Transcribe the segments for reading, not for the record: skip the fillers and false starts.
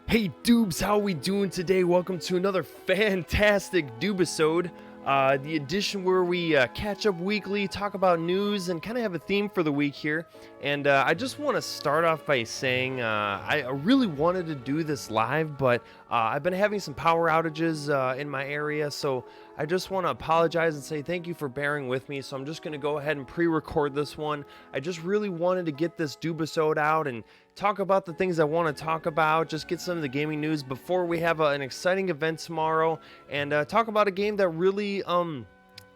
Hey Dubes, how we doing today? Welcome to another fantastic Dubisode, the edition where we catch up weekly, talk about news, and kind of have a theme for the week here. And I just want to start off by saying I really wanted to do this live, but I've been having some power outages in my area, so I just want to apologize and say thank you for bearing with me. So I'm just going to go ahead and pre-record this one. I just really wanted to get this Dubisode out and talk about the things I want to talk about, just get some of the gaming news before we have an exciting event tomorrow, and talk about a game that really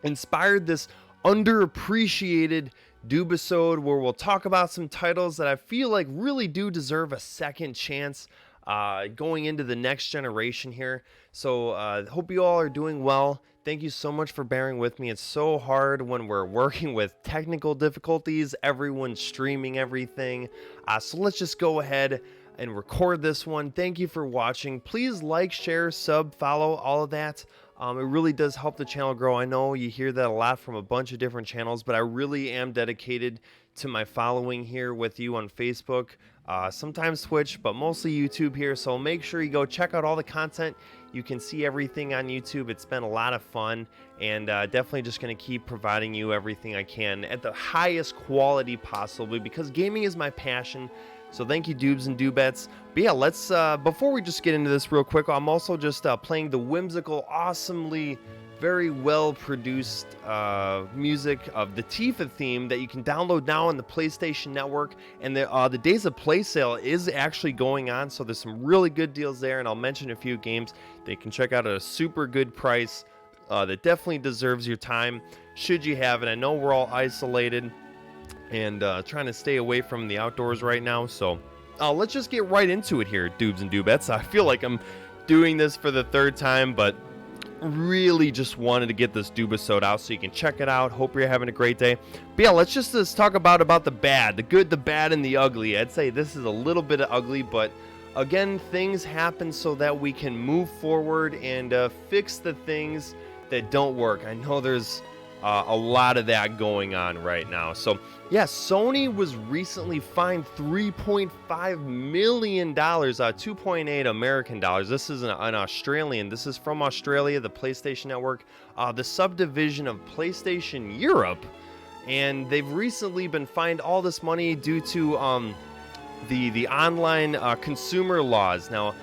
inspired this underappreciated Dubisode, where we'll talk about some titles that I feel like really do deserve a second chance going into the next generation here. So hope you all are doing well. Thank you so much for bearing with me. It's so hard when we're working with technical difficulties, everyone's streaming everything. So let's just go ahead and record this one. Thank you for watching. Please like, share, sub, follow, all of that. It really does help the channel grow. I know you hear that a lot from a bunch of different channels, but I really am dedicated to my following here with you on Facebook, sometimes Twitch, but mostly YouTube here. So make sure you go check out all the content. You can see everything on YouTube. It's been a lot of fun, and definitely just going to keep providing you everything I can at the highest quality possibly, because gaming is my passion. So thank you, Dubes and Dubettes. But yeah, let's, before we just get into this real quick, I'm also just playing the whimsical, awesomely, very well produced music of the Tifa theme that you can download now on the PlayStation Network. And the Days of Play sale is actually going on, so there's some really good deals there, and I'll mention a few games that you can check out at a super good price that definitely deserves your time should you have it. I know we're all isolated and trying to stay away from the outdoors right now, so let's just get right into it here, Dubes and Dubettes. I feel like I'm doing this for the third time, but really just wanted to get this Dubisode out so you can check it out. Hope you're having a great day. But yeah, let's just talk about the bad, the good, the bad, and the ugly. I'd say this is a little bit of ugly, but again, things happen so that we can move forward and fix the things that don't work. I know there's a lot of that going on right now. So yeah, Sony was recently fined $3.5 million, 2.8 American dollars. This is an Australian. This is from Australia, the PlayStation Network, the subdivision of PlayStation Europe. And they've recently been fined all this money due to the online consumer laws. Now,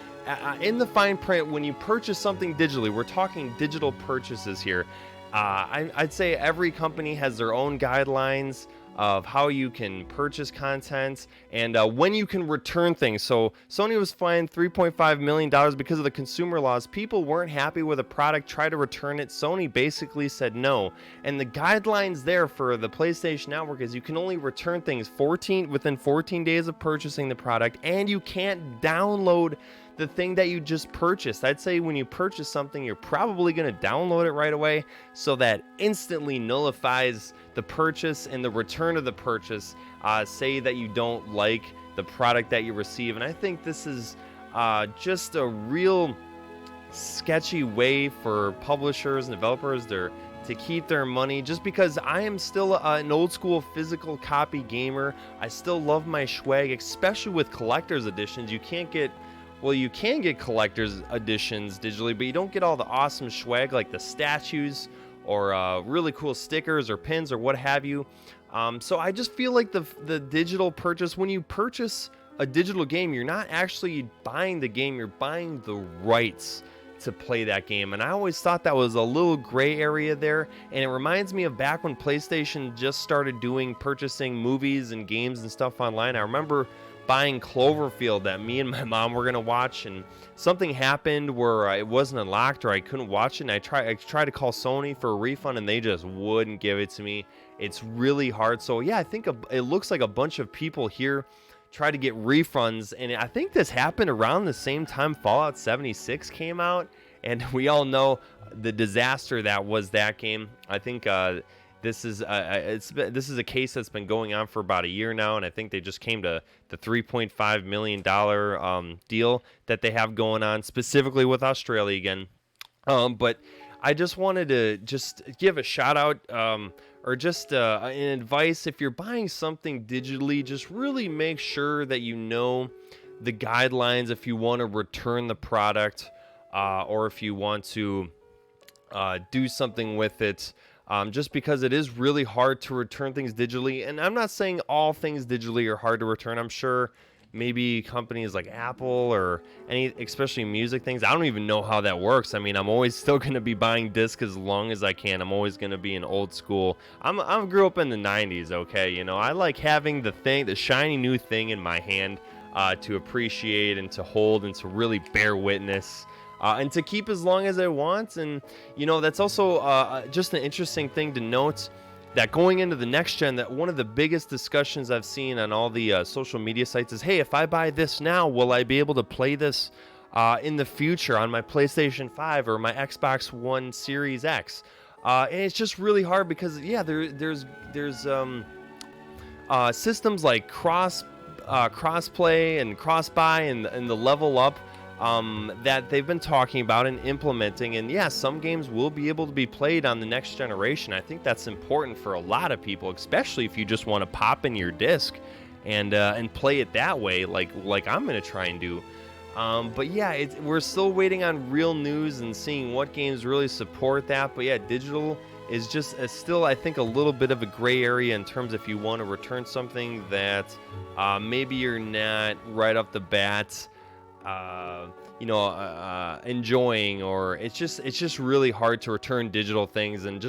in the fine print, when you purchase something digitally, we're talking digital purchases here, I'd say every company has their own guidelines of how you can purchase content and when you can return things. So Sony was fined $3.5 million because of the consumer laws. People weren't happy with a product, tried to return it. Sony basically said no. And the guidelines there for the PlayStation Network is you can only return things within 14 days of purchasing the product, and you can't download the thing that you just purchased. I'd say when you purchase something, you're probably going to download it right away, so that instantly nullifies the purchase and the return of the purchase. Say that you don't like the product that you receive. And I think this is just a real sketchy way for publishers and developers to keep their money, just because I am still an old school physical copy gamer. I still love my swag, especially with collector's editions. You can get collector's editions digitally, but you don't get all the awesome swag like the statues or really cool stickers or pins or what have you. So I just feel like the digital purchase, when you purchase a digital game, you're not actually buying the game, you're buying the rights to play that game. And I always thought that was a little gray area there, and it reminds me of back when PlayStation just started purchasing movies and games and stuff online. I remember buying Cloverfield that me and my mom were gonna watch, and something happened where it wasn't unlocked or I couldn't watch it, and I tried to call Sony for a refund, and they just wouldn't give it to me. It's really hard. So yeah, I think it looks like a bunch of people here try to get refunds, and I think this happened around the same time Fallout 76 came out, and we all know the disaster that was that game. I think this is a case that's been going on for about a year now, and I think they just came to the $3.5 million deal that they have going on, specifically with Australia again. But I just wanted to just give a shout out or just an advice. If you're buying something digitally, just really make sure that you know the guidelines if you want to return the product, or if you want to do something with it. Just because it is really hard to return things digitally. And I'm not saying all things digitally are hard to return. I'm sure maybe companies like Apple or especially music things, I don't even know how that works. I mean, I'm always still going to be buying discs as long as I can. I'm always going to be an old school. I grew up in the 90s, okay? You know, I like having the shiny new thing in my hand, to appreciate and to hold and to really bear witness. And to keep as long as I want. And, you know, that's also just an interesting thing to note, that going into the next gen, that one of the biggest discussions I've seen on all the social media sites is, hey, if I buy this now, will I be able to play this in the future on my PlayStation 5 or my Xbox One Series X? And it's just really hard because, yeah, there's systems like crossplay and cross-buy and the level up, that they've been talking about and implementing. And yeah, some games will be able to be played on the next generation. I think that's important for a lot of people, especially if you just want to pop in your disc and play it that way, like I'm going to try and do. But yeah, we're still waiting on real news and seeing what games really support that. But yeah, digital is just still, I think, a little bit of a gray area in terms if you want to return something that maybe you're not right off the bat enjoying, or it's just really hard to return digital things. And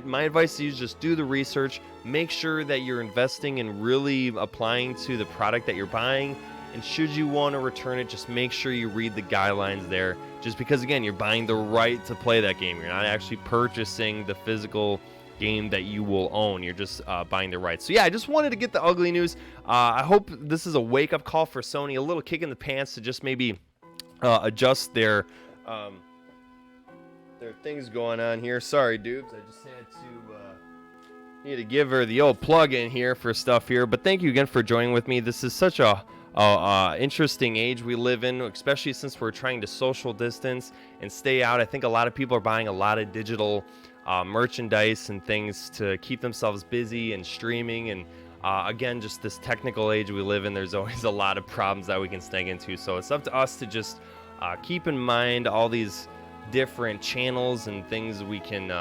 my advice to you is just do the research, make sure that you're investing and really applying to the product that you're buying. And should you want to return it, just make sure you read the guidelines there, just because, again, you're buying the right to play that game. You're not actually purchasing the physical game that you will own. You're just buying the rights. So yeah, I just wanted to get the ugly news. I hope this is a wake-up call for Sony, a little kick in the pants to just maybe adjust their things going on here. Sorry, dudes, I just had to need to give her the old plug in here for stuff here. But thank you again for joining with me. This is such a interesting age we live in, especially since we're trying to social distance and stay out. I think a lot of people are buying a lot of digital merchandise and things to keep themselves busy and streaming. And again, just this technical age we live in, there's always a lot of problems that we can snag into. So it's up to us to just keep in mind all these different channels and things we can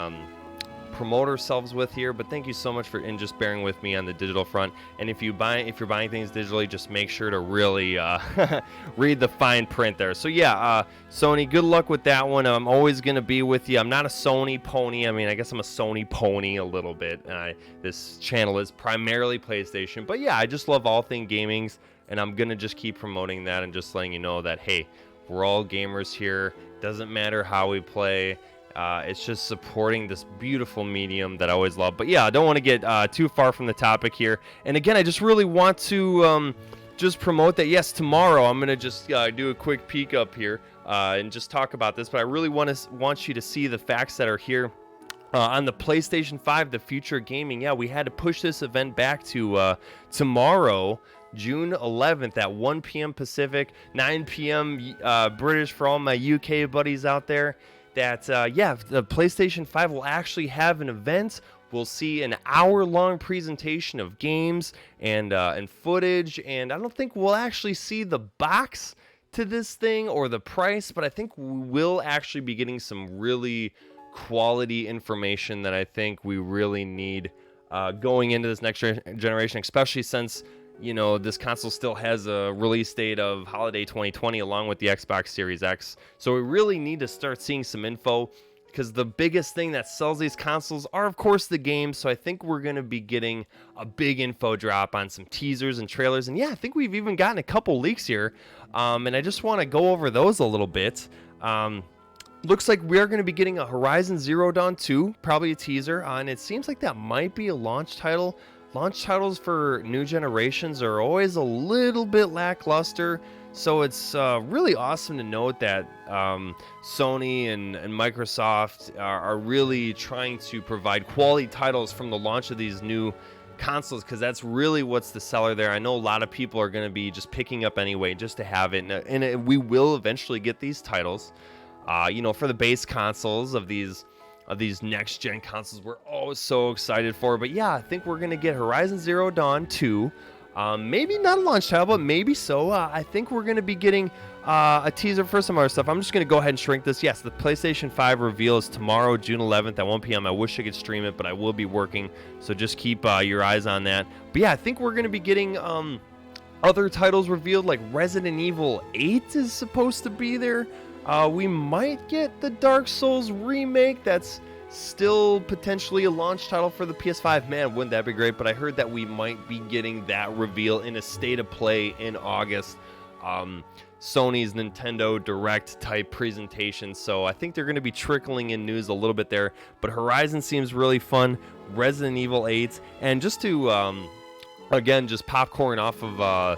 promote ourselves with here. But thank you so much for just bearing with me on the digital front. And if you're buying things digitally, just make sure to really read the fine print there. So yeah, Sony, good luck with that one. I'm always gonna be with you. I'm not a Sony pony. I mean, I guess I'm a Sony pony a little bit. This channel is primarily PlayStation, but yeah, I just love all things gaming, and I'm gonna just keep promoting that and just letting you know that, hey, we're all gamers here. Doesn't matter how we play. It's just supporting this beautiful medium that I always love. But yeah, I don't want to get too far from the topic here. And again, I just really want to just promote that, yes, tomorrow I'm going to just do a quick peek up here and just talk about this. But I really want you to see the facts that are here. On the PlayStation 5, the future of gaming, yeah, we had to push this event back to tomorrow, June 11th at 1 p.m. Pacific, 9 p.m. British for all my UK buddies out there. That, yeah, the PlayStation 5 will actually have an event. We'll see an hour-long presentation of games and footage, and I don't think we'll actually see the box to this thing or the price, but I think we will actually be getting some really quality information that I think we really need going into this next generation, especially since, you know, this console still has a release date of holiday 2020 along with the Xbox Series X. So we really need to start seeing some info, because the biggest thing that sells these consoles are, of course, the games. So I think we're going to be getting a big info drop on some teasers and trailers. And yeah, I think we've even gotten a couple leaks here. And I just want to go over those a little bit. Looks like we are going to be getting a Horizon Zero Dawn 2, probably a teaser. And it seems like that might be a launch title. Launch titles for new generations are always a little bit lackluster, so it's really awesome to note that Sony and Microsoft are really trying to provide quality titles from the launch of these new consoles, because that's really what's the seller there. I know a lot of people are going to be just picking up anyway just to have it, and we will eventually get these titles, for the base consoles of these next gen consoles we're always so excited for. But yeah, I think we're gonna get Horizon Zero Dawn 2, Maybe not a launch title, but maybe so. I think we're going to be getting a teaser for some other stuff. I'm just going to go ahead and shrink this. Yes, the PlayStation 5 reveal is tomorrow, June 11th at 1 p.m. I wish I could stream it, but I will be working, so just keep your eyes on that. But yeah, I think we're going to be getting other titles revealed, like Resident Evil 8 is supposed to be there. We might get the Dark Souls remake. That's still potentially a launch title for the PS5. Man, wouldn't that be great? But I heard that we might be getting that reveal in a state of play in August. Sony's Nintendo Direct type presentation. So I think they're going to be trickling in news a little bit there. But Horizon seems really fun. Resident Evil 8. And just to, again, just popcorn off of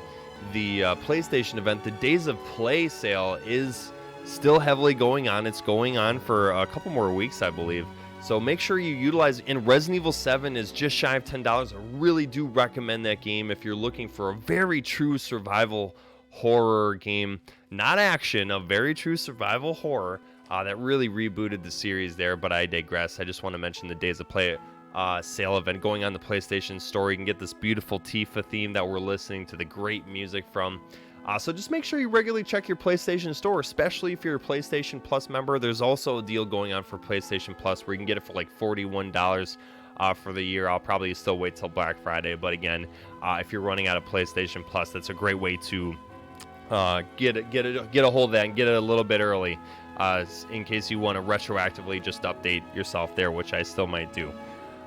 the PlayStation event, the Days of Play sale is still heavily going on. It's going on for a couple more weeks, I believe. So make sure you utilize, and Resident Evil 7 is just shy of $10. I really do recommend that game if you're looking for a very true survival horror game. Not action, a very true survival horror that really rebooted the series there, but I digress. I just want to mention the Days of Play sale event going on the PlayStation Store. You can get this beautiful Tifa theme that we're listening to the great music from. So just make sure you regularly check your PlayStation Store, especially if you're a PlayStation Plus member. There's also a deal going on for PlayStation Plus where you can get it for like $41 for the year. I'll probably still wait till Black Friday, but again, if you're running out of PlayStation Plus, that's a great way to get a hold of that and get it a little bit early, in case you want to retroactively just update yourself there, which I still might do.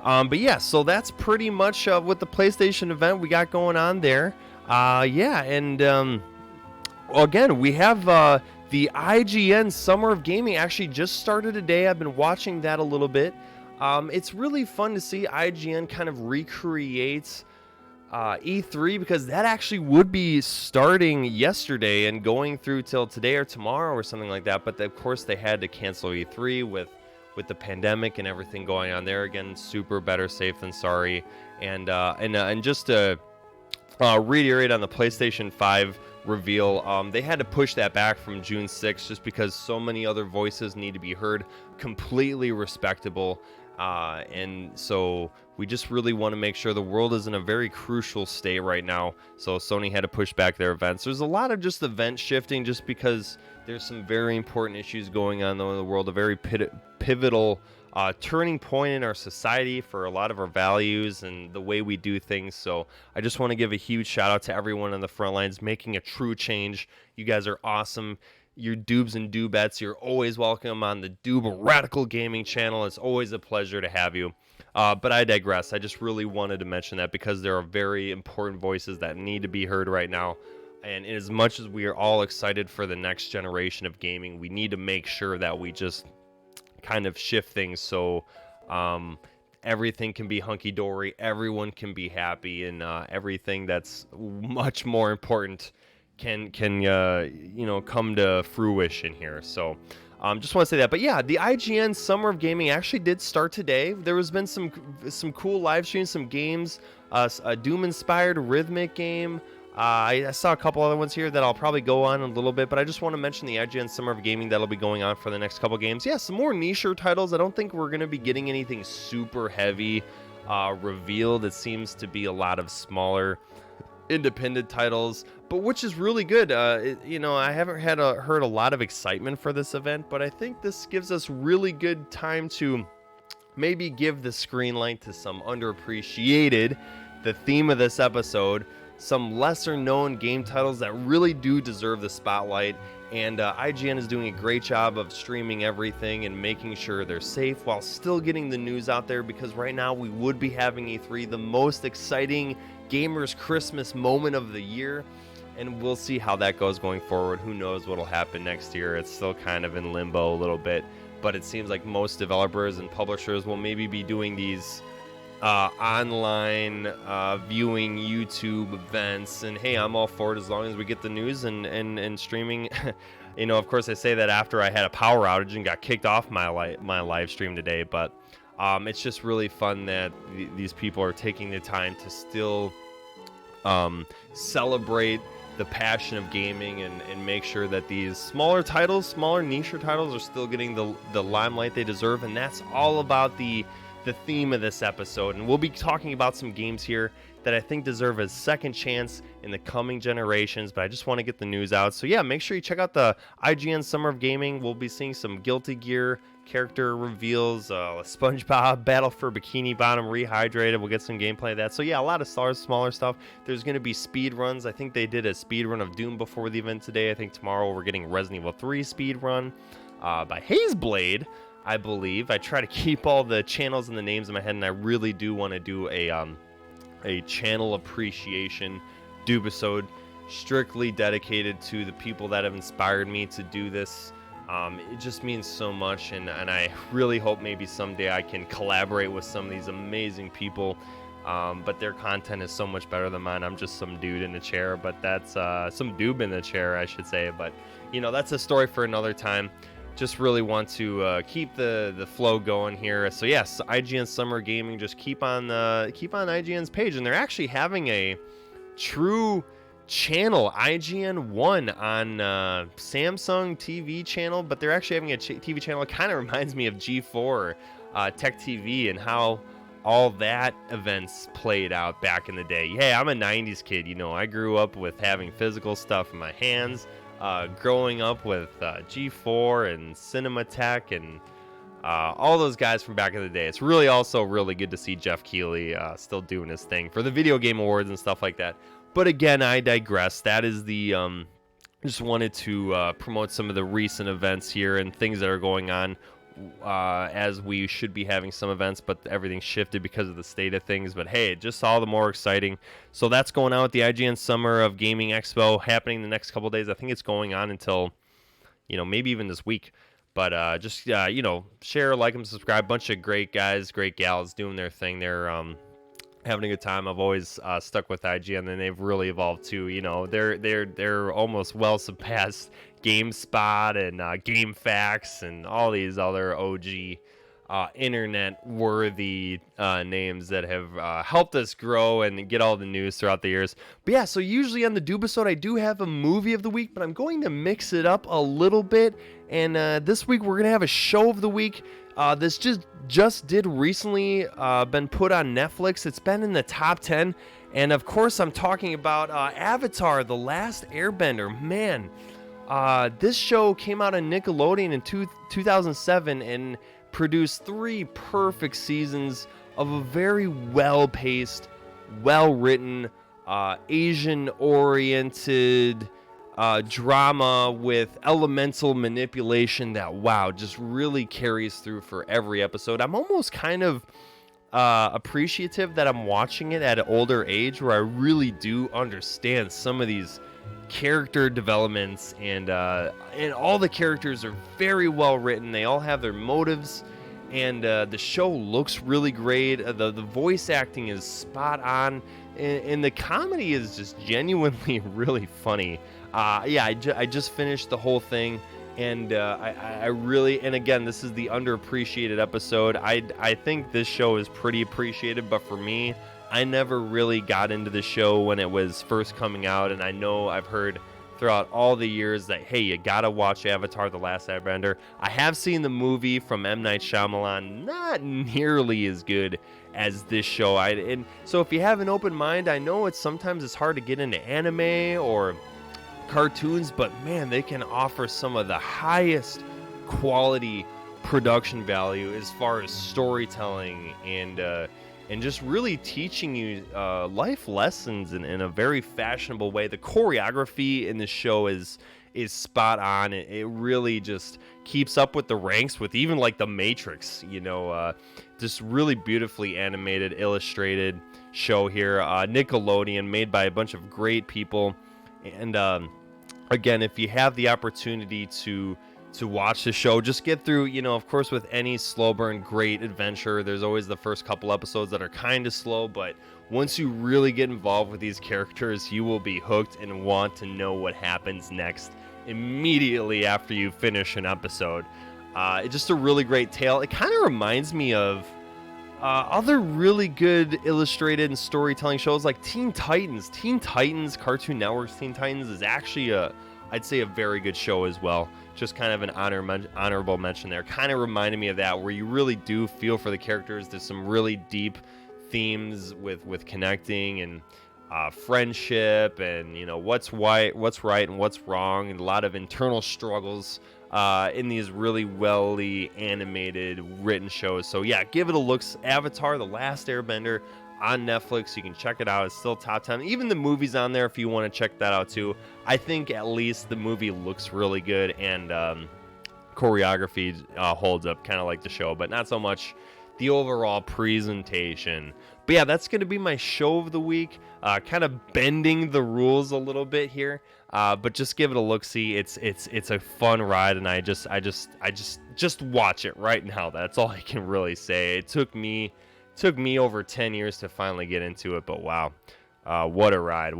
But yeah, so that's pretty much what the PlayStation event we got going on there. Yeah, and again, we have the IGN Summer of Gaming actually just started today. I've been watching that a little bit. It's really fun to see IGN kind of recreate E3, because that actually would be starting yesterday and going through till today or tomorrow or something like that. But of course, they had to cancel E3 with the pandemic and everything going on there. Again, super better safe than sorry. And just to reiterate on the PlayStation 5 reveal, they had to push that back from June 6th just because so many other voices need to be heard. Completely respectable. And so we just really want to make sure the world is in a very crucial state right now. So Sony had to push back their events. There's a lot of just event shifting just because there's some very important issues going on though in the world, a very pivotal turning point in our society for a lot of our values and the way we do things. So I just want to give a huge shout out to everyone on the front lines making a true change. You guys are awesome. Your Doobs and Doobettes, you're always welcome on the Doob Radical Gaming channel. It's always a pleasure to have you. But I digress. I just really wanted to mention that because there are very important voices that need to be heard right now. And as much as we are all excited for the next generation of gaming, we need to make sure that we just kind of shift things so everything can be hunky-dory, everyone can be happy, and everything that's much more important can come to fruition here. So just want to say that. But yeah, the IGN Summer of Gaming actually did start today. There has been some cool live streams, some games, a Doom-inspired rhythmic game. I saw a couple other ones here that I'll probably go on in a little bit, but I just want to mention the IGN Summer of Gaming that'll be going on for the next couple games. Yeah, some more niche titles. I don't think we're going to be getting anything super heavy revealed. It seems to be a lot of smaller independent titles, but which is really good. I haven't heard a lot of excitement for this event, but I think this gives us really good time to maybe give the screen light to some underappreciated, the theme of this episode, some lesser known game titles that really do deserve the spotlight. And IGN is doing a great job of streaming everything and making sure they're safe while still getting the news out there, because right now we would be having E3, the most exciting gamers Christmas moment of the year, and we'll see how that goes going forward. Who knows what'll happen next year? It's still kind of in limbo a little bit, but it seems like most developers and publishers will maybe be doing these online viewing YouTube events, and hey, I'm all for it as long as we get the news and streaming. Of course I say that after I had a power outage and got kicked off my live stream today, but it's just really fun that these people are taking the time to still celebrate the passion of gaming and make sure that these smaller niche titles are still getting the limelight they deserve. And that's all about the the theme of this episode, and we'll be talking about some games here that I think deserve a second chance in the coming generations, but I just want to get the news out. So yeah, make sure you check out the IGN Summer of Gaming. We'll be seeing some Guilty Gear character reveals, SpongeBob Battle for Bikini Bottom Rehydrated. We'll get some gameplay of that. So yeah, a lot of smaller stuff. There's going to be speed runs. I think they did a speed run of Doom before the event today. I think tomorrow we're getting Resident Evil 3 speed run by Hazeblade, I believe. I try to keep all the channels and the names in my head, and I really do want to do a channel appreciation Dubisode strictly dedicated to the people that have inspired me to do this. It just means so much, and I really hope maybe someday I can collaborate with some of these amazing people, but their content is so much better than mine. I'm just some dude in a chair, but that's some doob in a chair, I should say, but you know, that's a story for another time. Just really want to keep the flow going here. So yes, IGN Summer Gaming, just keep on IGN's page, and they're actually having a true channel, IGN 1 on Samsung TV channel, but they're actually having a TV channel. It kind of reminds me of G4 Tech TV and how all that events played out back in the day. Hey, I'm a 90s kid, you know, I grew up with having physical stuff in my hands, growing up with G4 and Cinematech and all those guys from back in the day. It's really also really good to see Jeff Keighley still doing his thing for the video game awards and stuff like that. But again, I digress. That is the just wanted to promote some of the recent events here and things that are going on, as we should be having some events, but everything shifted because of the state of things. But hey, just all the more exciting. So that's going on with the IGN Summer of Gaming Expo happening the next couple of days. I think it's going on until, you know, maybe even this week. But just you know, share, like, and subscribe. Bunch of great guys, great gals doing their thing. They're having a good time. I've always stuck with IGN, and they've really evolved too. You know, they're almost well surpassed GameSpot and GameFAQs and all these other OG internet-worthy names that have helped us grow and get all the news throughout the years. But yeah, so usually on the Dubisode, I do have a movie of the week, but I'm going to mix it up a little bit. And this week, we're going to have a show of the week. This just did recently been put on Netflix. It's been in the top 10. And of course, I'm talking about Avatar: The Last Airbender. Man, this show came out on Nickelodeon in 2007 and produced 3 perfect seasons of a very well-paced, well-written, Asian-oriented drama with elemental manipulation that, wow, just really carries through for every episode. I'm almost kind of appreciative that I'm watching it at an older age, where I really do understand some of these character developments, and all the characters are very well written. They all have their motives, and the show looks really great. The voice acting is spot on, and the comedy is just genuinely really funny. Yeah, I just finished the whole thing, and I really, and again, this is the underappreciated episode. I think this show is pretty appreciated, but for me, I never really got into the show when it was first coming out, and I know I've heard throughout all the years that, hey, you gotta watch Avatar: The Last Airbender. I have seen the movie from M. Night Shyamalan, not nearly as good as this show. And so if you have an open mind, I know sometimes it's hard to get into anime or cartoons, but man, they can offer some of the highest quality production value as far as storytelling and just really teaching you life lessons in a very fashionable way. The choreography in the show is spot on. It really just keeps up with the ranks with even like The Matrix, you know, just really beautifully animated, illustrated show here. Nickelodeon, made by a bunch of great people. And again, if you have the opportunity to watch the show, just get through, you know, of course, with any slow burn, great adventure, there's always the first couple episodes that are kind of slow, but once you really get involved with these characters, you will be hooked and want to know what happens next immediately after you finish an episode. It's just a really great tale. It kind of reminds me of other really good illustrated and storytelling shows like Teen Titans. Teen Titans, Cartoon Network's Teen Titans, is actually a I'd say a very good show as well. Just kind of an honorable mention there. Kind of reminded me of that, where you really do feel for the characters. There's some really deep themes with connecting and friendship, and what's right and what's wrong, and a lot of internal struggles in these really animated written shows. So yeah, give it a look. Avatar: The Last Airbender on Netflix. You can check it out. It's still top 10. Even the movie's on there if you want to check that out too. I think at least the movie looks really good, and choreography holds up kind of like the show, but not so much the overall presentation. But yeah, that's going to be my show of the week. Kind of bending the rules a little bit here, but just give it a look. See, it's a fun ride, and I just watch it right now. That's all I can really say. It took me over 10 years to finally get into it, but wow. What a ride.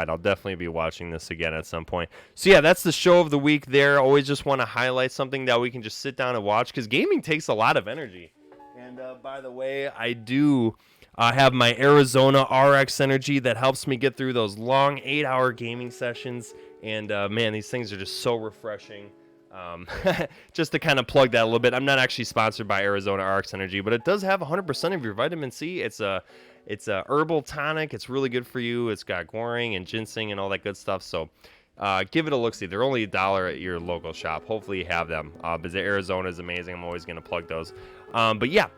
I'll definitely be watching this again at some point. So yeah, that's the show of the week there. Always just want to highlight something that we can just sit down and watch, because gaming takes a lot of energy. And by the way, I do have my Arizona RX Energy that helps me get through those long 8-hour gaming sessions. And man, these things are just so refreshing. Just to kind of plug that a little bit, I'm not actually sponsored by Arizona RX Energy, but it does have 100% of your vitamin C. It's a herbal tonic. It's really good for you. It's got guaranine and ginseng and all that good stuff. So give it a look. See, they're only $1 at your local shop. Hopefully you have them. Because Arizona is amazing. I'm always going to plug those. But yeah,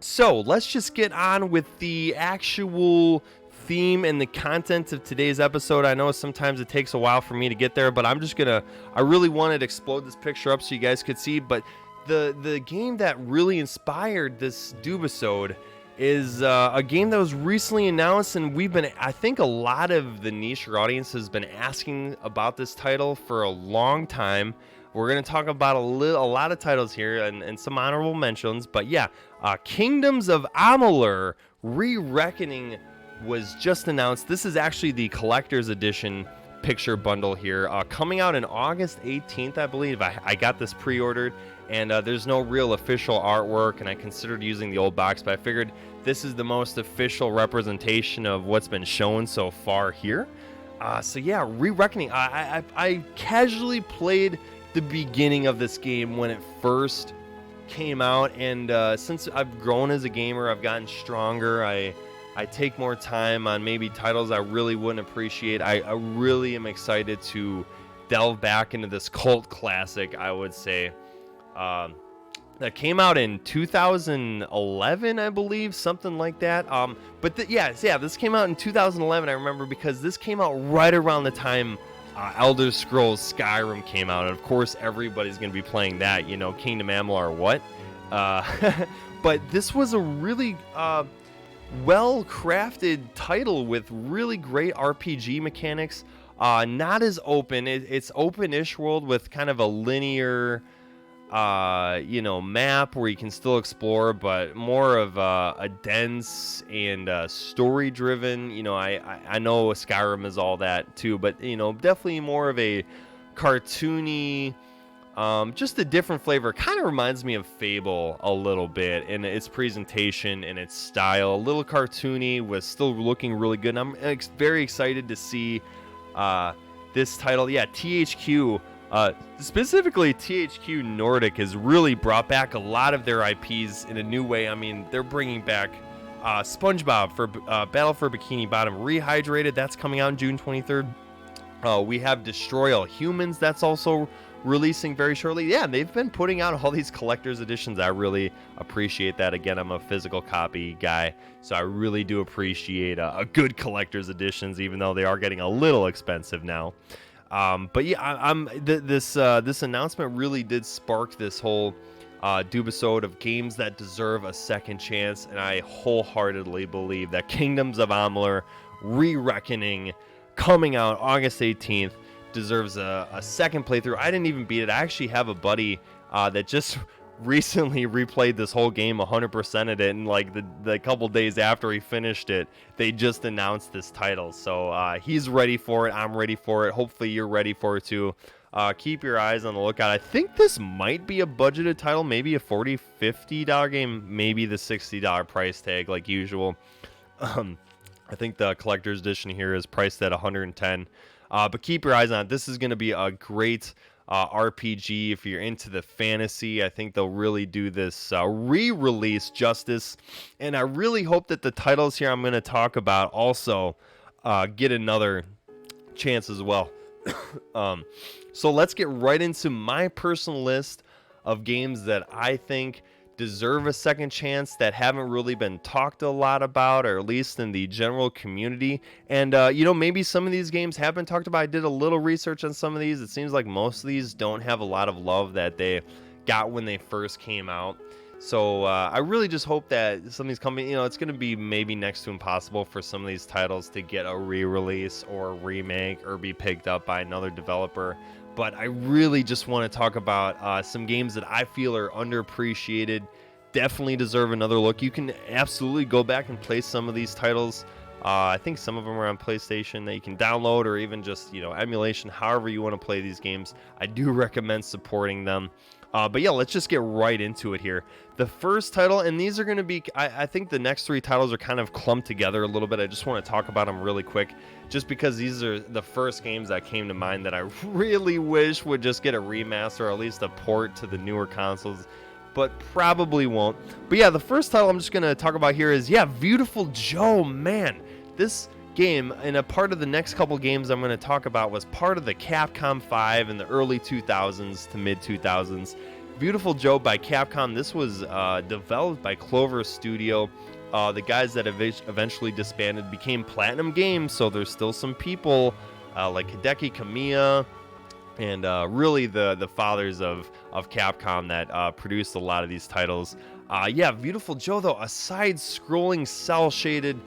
so let's just get on with the actual theme and the content of today's episode. I know sometimes it takes a while for me to get there, but I really wanted to explode this picture up so you guys could see. But the game that really inspired this Dubisode is a game that was recently announced, and I think a lot of the niche audience has been asking about this title for a long time. We're going to talk about a lot of titles here and some honorable mentions, but yeah, Kingdoms of Amalur: Re-Reckoning was just announced. This is actually the collector's edition picture bundle here, coming out in August 18th, I believe. I got this pre-ordered, and there's no real official artwork, and I considered using the old box, but I figured this is the most official representation of what's been shown so far here. So yeah, Re-Reckoning. I casually played the beginning of this game when it first came out, and since I've grown as a gamer, I've gotten stronger. I take more time on maybe titles I really wouldn't appreciate. I really am excited to delve back into this cult classic, I would say, that came out in 2011, I believe, something like that. But this came out in 2011, I remember, because this came out right around the time Elder Scrolls Skyrim came out, and of course everybody's going to be playing that, Kingdom Amalur, what? But this was a really well-crafted title with really great RPG mechanics. Not as open. It's open-ish world with kind of a linear map where you can still explore, but more of a dense and story driven. I know Skyrim is all that too, but definitely more of a cartoony, just a different flavor. Kind of reminds me of Fable a little bit in its presentation and its style. A little cartoony, was still looking really good, and I'm very excited to see this title. Yeah, THQ, specifically THQ Nordic, has really brought back a lot of their IPs in a new way. I mean, they're bringing back SpongeBob for Battle for Bikini Bottom Rehydrated. That's coming out on June 23rd. We have Destroy All Humans. That's also releasing very shortly. Yeah, they've been putting out all these collector's editions. I really appreciate that. Again, I'm a physical copy guy, so I really do appreciate a good collector's editions, even though they are getting a little expensive now. But yeah, this announcement really did spark this whole Dubisode of games that deserve a second chance, and I wholeheartedly believe that Kingdoms of Amalur: Re-Reckoning, coming out August 18th, deserves a second playthrough. I didn't even beat it. I actually have a buddy that just recently replayed this whole game, 100%ed it, and like the couple days after he finished it, they just announced this title. So he's ready for it. I'm ready for it. Hopefully you're ready for it too. Keep your eyes on the lookout. I think this might be a budgeted title, maybe a $40, $50 game, maybe the $60 price tag like usual. I think the collector's edition here is priced at $110. But keep your eyes on it. This is going to be a great RPG if you're into the fantasy. I think they'll really do this re-release justice, and I really hope that the titles here I'm going to talk about also get another chance as well. So let's get right into my personal list of games that I think deserve a second chance that haven't really been talked a lot about, or at least in the general community. And maybe some of these games have been talked about. I did a little research on some of these. It seems like most of these don't have a lot of love that they got when they first came out. So I really just hope that some of these companies, it's going to be maybe next to impossible for some of these titles to get a re-release or a remake or be picked up by another developer. But I really just want to talk about some games that I feel are underappreciated, definitely deserve another look. You can absolutely go back and play some of these titles. I think some of them are on PlayStation that you can download, or even just, emulation, however you want to play these games. I do recommend supporting them. But yeah, let's just get right into it here. The first title, and these are going to be, I think the next three titles are kind of clumped together a little bit. I just want to talk about them really quick, just because these are the first games that came to mind that I really wish would just get a remaster, or at least a port to the newer consoles, but probably won't. But yeah, the first title I'm just going to talk about here is, Viewtiful Joe. Man, this game, and a part of the next couple games I'm going to talk about, was part of the Capcom 5 in the early 2000s to mid 2000s. Viewtiful Joe by Capcom. This was developed by Clover Studio. The guys that eventually disbanded became Platinum Games, so there's still some people like Hideki Kamiya and really the fathers of Capcom that produced a lot of these titles. Viewtiful Joe, though, a side-scrolling, cel-shaded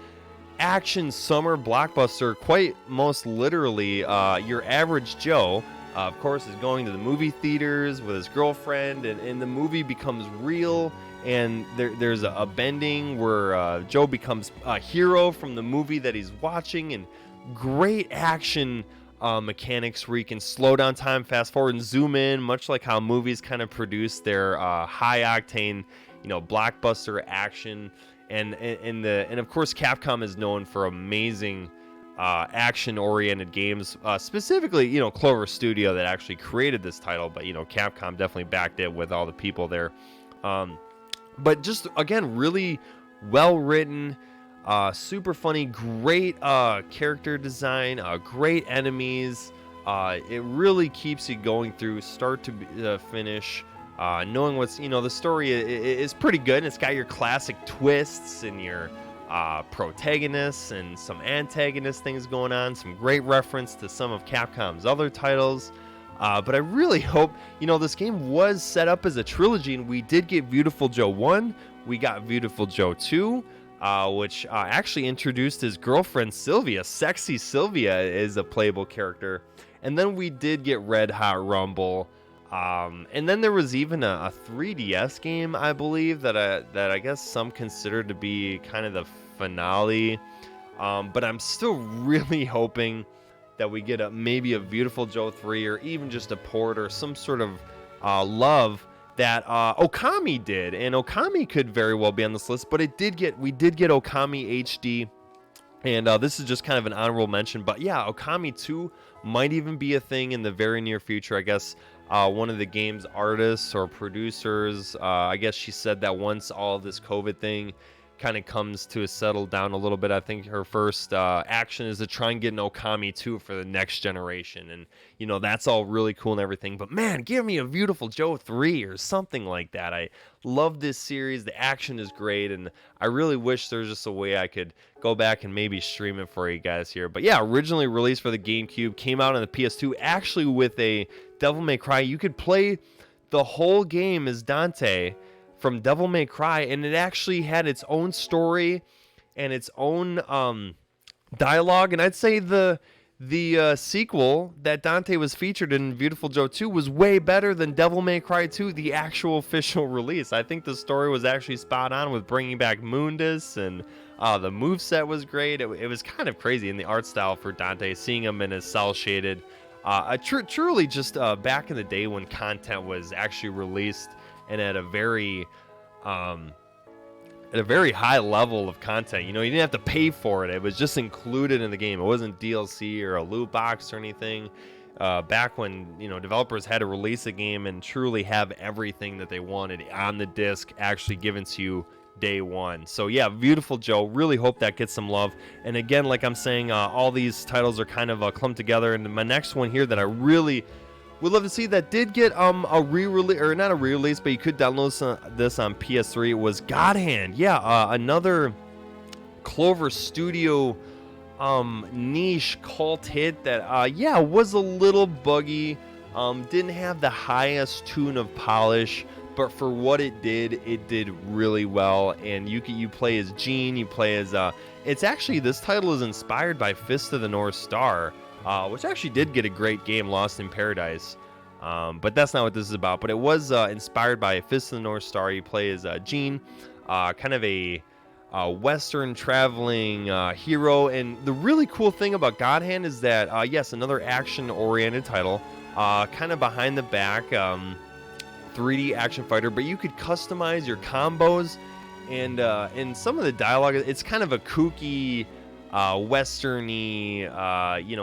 action summer blockbuster, quite most literally. Your average Joe, of course, is going to the movie theaters with his girlfriend, and the movie becomes real, and there's a bending where Joe becomes a hero from the movie that he's watching, and great action mechanics where you can slow down time, fast forward, and zoom in, much like how movies kind of produce their high octane, blockbuster action. And of course, Capcom is known for amazing action-oriented games. Specifically, Clover Studio that actually created this title, but Capcom definitely backed it with all the people there. But just again, really well written, super funny, great character design, great enemies. It really keeps you going through start to finish. Knowing what's, the story is pretty good. It's got your classic twists and your protagonists and some antagonist things going on. Some great reference to some of Capcom's other titles. But I really hope, this game was set up as a trilogy, and we did get Viewtiful Joe 1. We got Viewtiful Joe 2, which actually introduced his girlfriend Sylvia. Sexy Sylvia is a playable character. And then we did get Red Hot Rumble. And then there was even a 3DS game, I believe, that I guess some consider to be kind of the finale. But I'm still really hoping that we get maybe a Viewtiful Joe 3, or even just a port or some sort of love that Okami did. And Okami could very well be on this list, but we did get Okami HD. And this is just kind of an honorable mention. But yeah, Okami 2 might even be a thing in the very near future. I guess one of the game's artists or producers, I guess she said that once all this COVID thing kind of comes to a settle down a little bit, I think her first action is to try and get an Okami 2 for the next generation. And, that's all really cool and everything. But man, give me a Viewtiful Joe 3 or something like that. I love this series. The action is great. And I really wish there was just a way I could go back and maybe stream it for you guys here. But yeah, originally released for the GameCube, came out on the PS2, actually with a Devil May Cry. You could play the whole game as Dante from Devil May Cry, and it actually had its own story and its own dialogue. And I'd say the sequel that Dante was featured in, Viewtiful Joe 2, was way better than Devil May Cry 2, the actual official release. I think the story was actually spot on with bringing back Mundus, and the moveset was great. It was kind of crazy in the art style for Dante, seeing him in his cel-shaded. Truly just back in the day when content was actually released and at a very at a very high level of content. You didn't have to pay for it. It was just included in the game. It wasn't DLC or a loot box or anything. Back when, developers had to release a game and truly have everything that they wanted on the disc actually given to you day one. So yeah, Viewtiful Joe, really hope that gets some love. And again, like I'm saying, all these titles are kind of clumped together. And my next one here that I really would love to see that did get a re-release, or not a re-release, but you could download this on PS3, was God Hand. Yeah, another Clover Studio niche cult hit that was a little buggy, didn't have the highest tune of polish, but for what it did really well. And you play as Gene, you play as it's actually, this title is inspired by Fist of the North Star, which actually did get a great game, Lost in Paradise, but that's not what this is about. But it was inspired by Fist of the North Star. You play as Gene, kind of a Western traveling hero. And the really cool thing about God Hand is that, yes, another action-oriented title, kind of behind the back, 3D action fighter, but you could customize your combos, and some of the dialogue, it's kind of a kooky, westerny,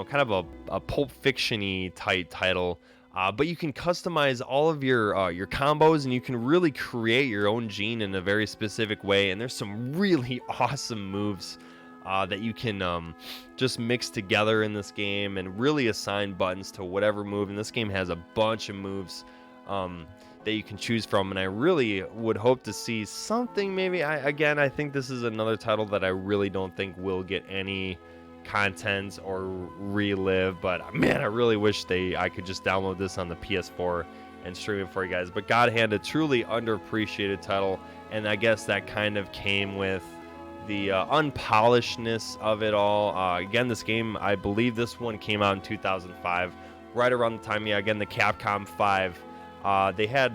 kind of a Pulp Fiction-y type title. But you can customize all of your combos, and you can really create your own Gene in a very specific way. And there's some really awesome moves that you can just mix together in this game, and really assign buttons to whatever move. And this game has a bunch of moves that you can choose from. And I really would hope to see something. Maybe I think this is another title that I really don't think will get any content or relive, but man, I really wish I could just download this on the PS4 and stream it for you guys. But God Hand, a truly underappreciated title, and I guess that kind of came with the unpolishedness of it all. Again, this game, I believe this one came out in 2005, right around the time, again, the Capcom 5. They had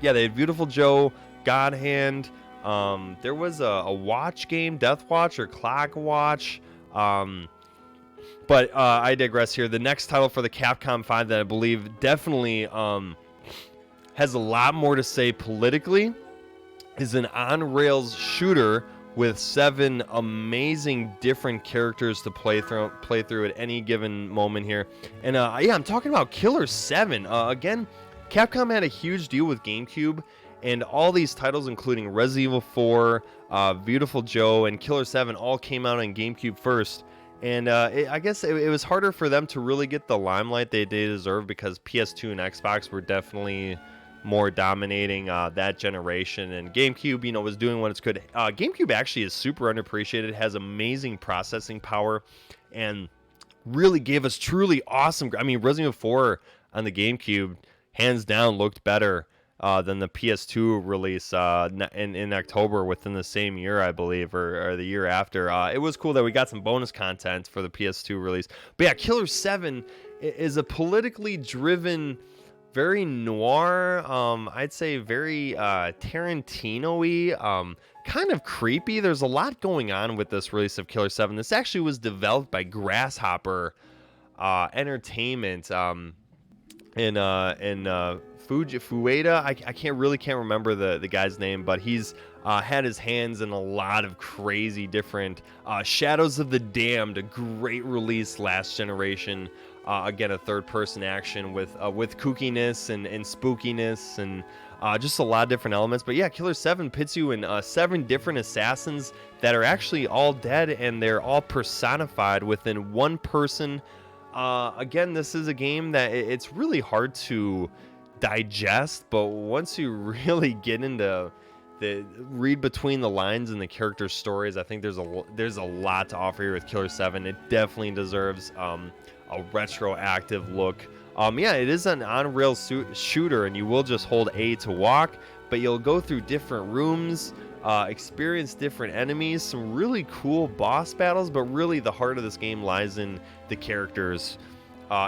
Viewtiful Joe, God Hand. There was a watch game, Death Watch or Clock Watch. But I digress here. The next title for the Capcom 5 that I believe definitely has a lot more to say politically is an on-rails shooter with 7 amazing different characters to play through at any given moment here. And I'm talking about Killer 7. Again, Capcom had a huge deal with GameCube, and all these titles, including Resident Evil 4, Viewtiful Joe, and Killer 7, all came out on GameCube first. And I guess it was harder for them to really get the limelight they deserve, because PS2 and Xbox were definitely more dominating that generation. And GameCube, was doing what it's good. GameCube actually is super underappreciated. It has amazing processing power, and really gave us truly awesome. Resident Evil 4 on the GameCube, hands down, looked better than the PS2 release in October within the same year, I believe, or the year after. It was cool that we got some bonus content for the PS2 release. But yeah, Killer 7 is a politically driven, very noir, I'd say very Tarantino-y, kind of creepy. There's a lot going on with this release of Killer 7. This actually was developed by Grasshopper Entertainment in Fueda. I can't remember the guy's name, but he's had his hands in a lot of crazy different Shadows of the Damned, a great release last generation. Again, a third-person action with kookiness and spookiness, and just a lot of different elements. But yeah, Killer 7 pits you in 7 different assassins that are actually all dead, and they're all personified within one person. Again, this is a game that it's really hard to digest, but once you really get into read between the lines and the character stories, I think there's a lot to offer here with Killer 7. It definitely deserves a retroactive look. It is an on-rail shooter, and you will just hold A to walk, but you'll go through different rooms, experience different enemies, some really cool boss battles, but really the heart of this game lies in the characters,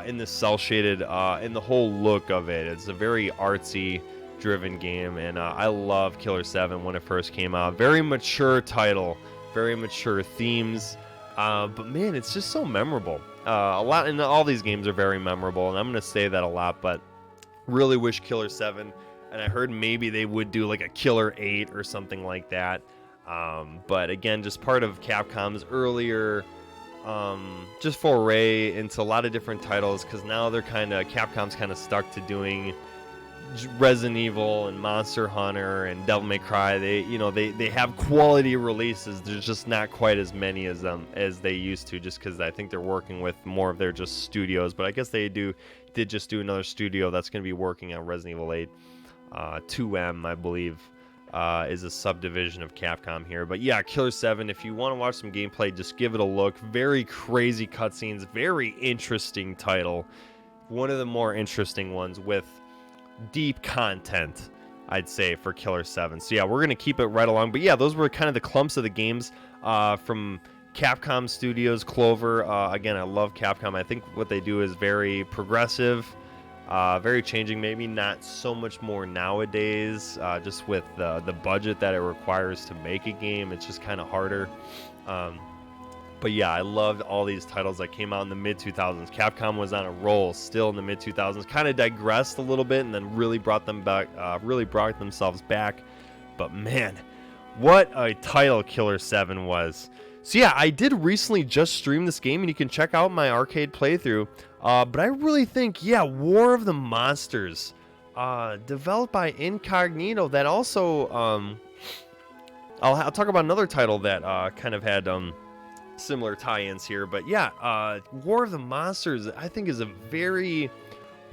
in the cel-shaded, in the whole look of it. It's a very artsy driven game, and I love Killer 7 when it first came out. Very mature title, very mature themes, but man, it's just so memorable. A lot, and all these games are very memorable, and I'm gonna say that a lot, but really wish Killer 7, and I heard maybe they would do like a Killer 8 or something like that. But again, just part of Capcom's earlier just foray into a lot of different titles, because now Capcom's kind of stuck to doing Resident Evil and Monster Hunter and Devil May Cry. They have quality releases. There's just not quite as many as they used to, just because I think they're working with more of their just studios. But I guess they did just do another studio that's going to be working on Resident Evil 8. 2M, I believe, is a subdivision of Capcom here. But yeah, Killer 7, if you want to watch some gameplay, just give it a look. Very crazy cutscenes, very interesting title. One of the more interesting ones with deep content, I'd say, for Killer 7. So yeah, we're going to keep it right along. But yeah, those were kind of the clumps of the games from Capcom Studios, Clover. Again, I love Capcom. I think what they do is very progressive, very changing, maybe not so much more nowadays, just with the budget that it requires to make a game. It's just kind of harder. But yeah, I loved all these titles that came out in the mid-2000s. Capcom was on a roll still in the mid-2000s. Kind of digressed a little bit and then really brought themselves back. But man, what a title Killer 7 was. So yeah, I did recently just stream this game, and you can check out my arcade playthrough. But I really think, yeah, War of the Monsters, developed by Incognito, that also, I'll talk about another title that kind of had similar tie-ins here. But yeah, War of the Monsters, I think, is a very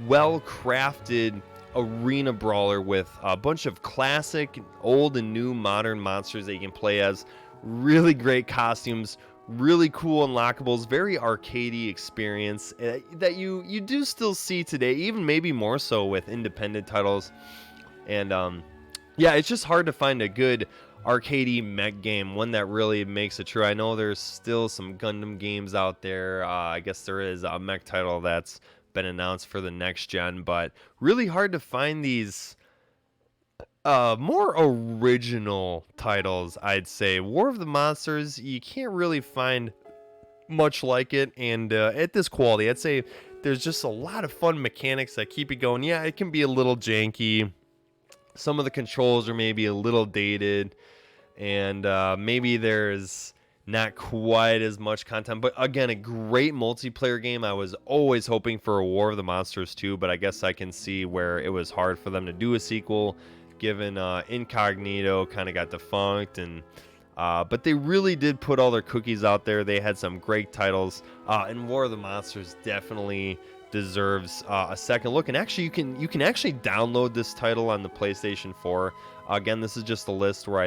well-crafted arena brawler with a bunch of classic, old and new modern monsters that you can play as. Really great costumes, really cool unlockables, very arcadey experience that you do still see today, even maybe more so with independent titles. And yeah, it's just hard to find a good arcadey mech game, one that really makes it true. I know there's still some Gundam games out there. I guess there is a mech title that's been announced for the next gen, but really hard to find these more original titles, I'd say. War of the Monsters, you can't really find much like it, and at this quality, I'd say there's just a lot of fun mechanics that keep it going. Yeah, it can be a little janky. Some of the controls are maybe a little dated, and maybe there's not quite as much content. But again, a great multiplayer game. I was always hoping for a War of the Monsters 2, but I guess I can see where it was hard for them to do a sequel, given Incognito kind of got defunct. And but they really did put all their cookies out there. They had some great titles, and War of the Monsters definitely deserves a second look. And actually, you can actually download this title on the PlayStation 4. Again, this is just a list where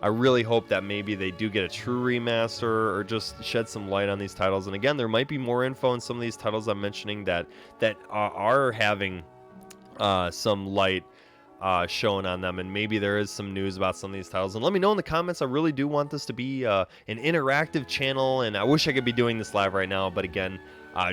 I really hope that maybe they do get a true remaster or just shed some light on these titles. And again, there might be more info on some of these titles I'm mentioning that are having some light shown on them, and maybe there is some news about some of these titles. And let me know in the comments. I really do want this to be an interactive channel, and I wish I could be doing this live right now, but again,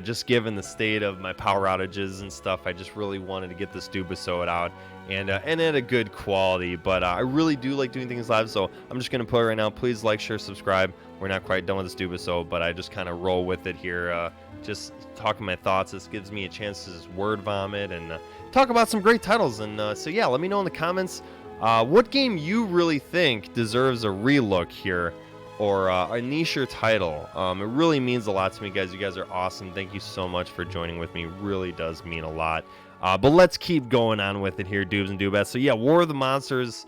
just given the state of my power outages and stuff, I just really wanted to get this Dubasode out and at a good quality. But I really do like doing things live, so I'm just gonna put it right now. Please like, share, subscribe. We're not quite done with this Dubasode, but I just kind of roll with it here, just talking my thoughts. This gives me a chance to just word vomit and talk about some great titles. And so yeah, let me know in the comments what game you really think deserves a relook here, or a niche title. It really means a lot to me, guys. You guys are awesome. Thank you so much for joining with me. It really does mean a lot. But let's keep going on with it here, Dubes and Dubettes. So yeah, War of the Monsters,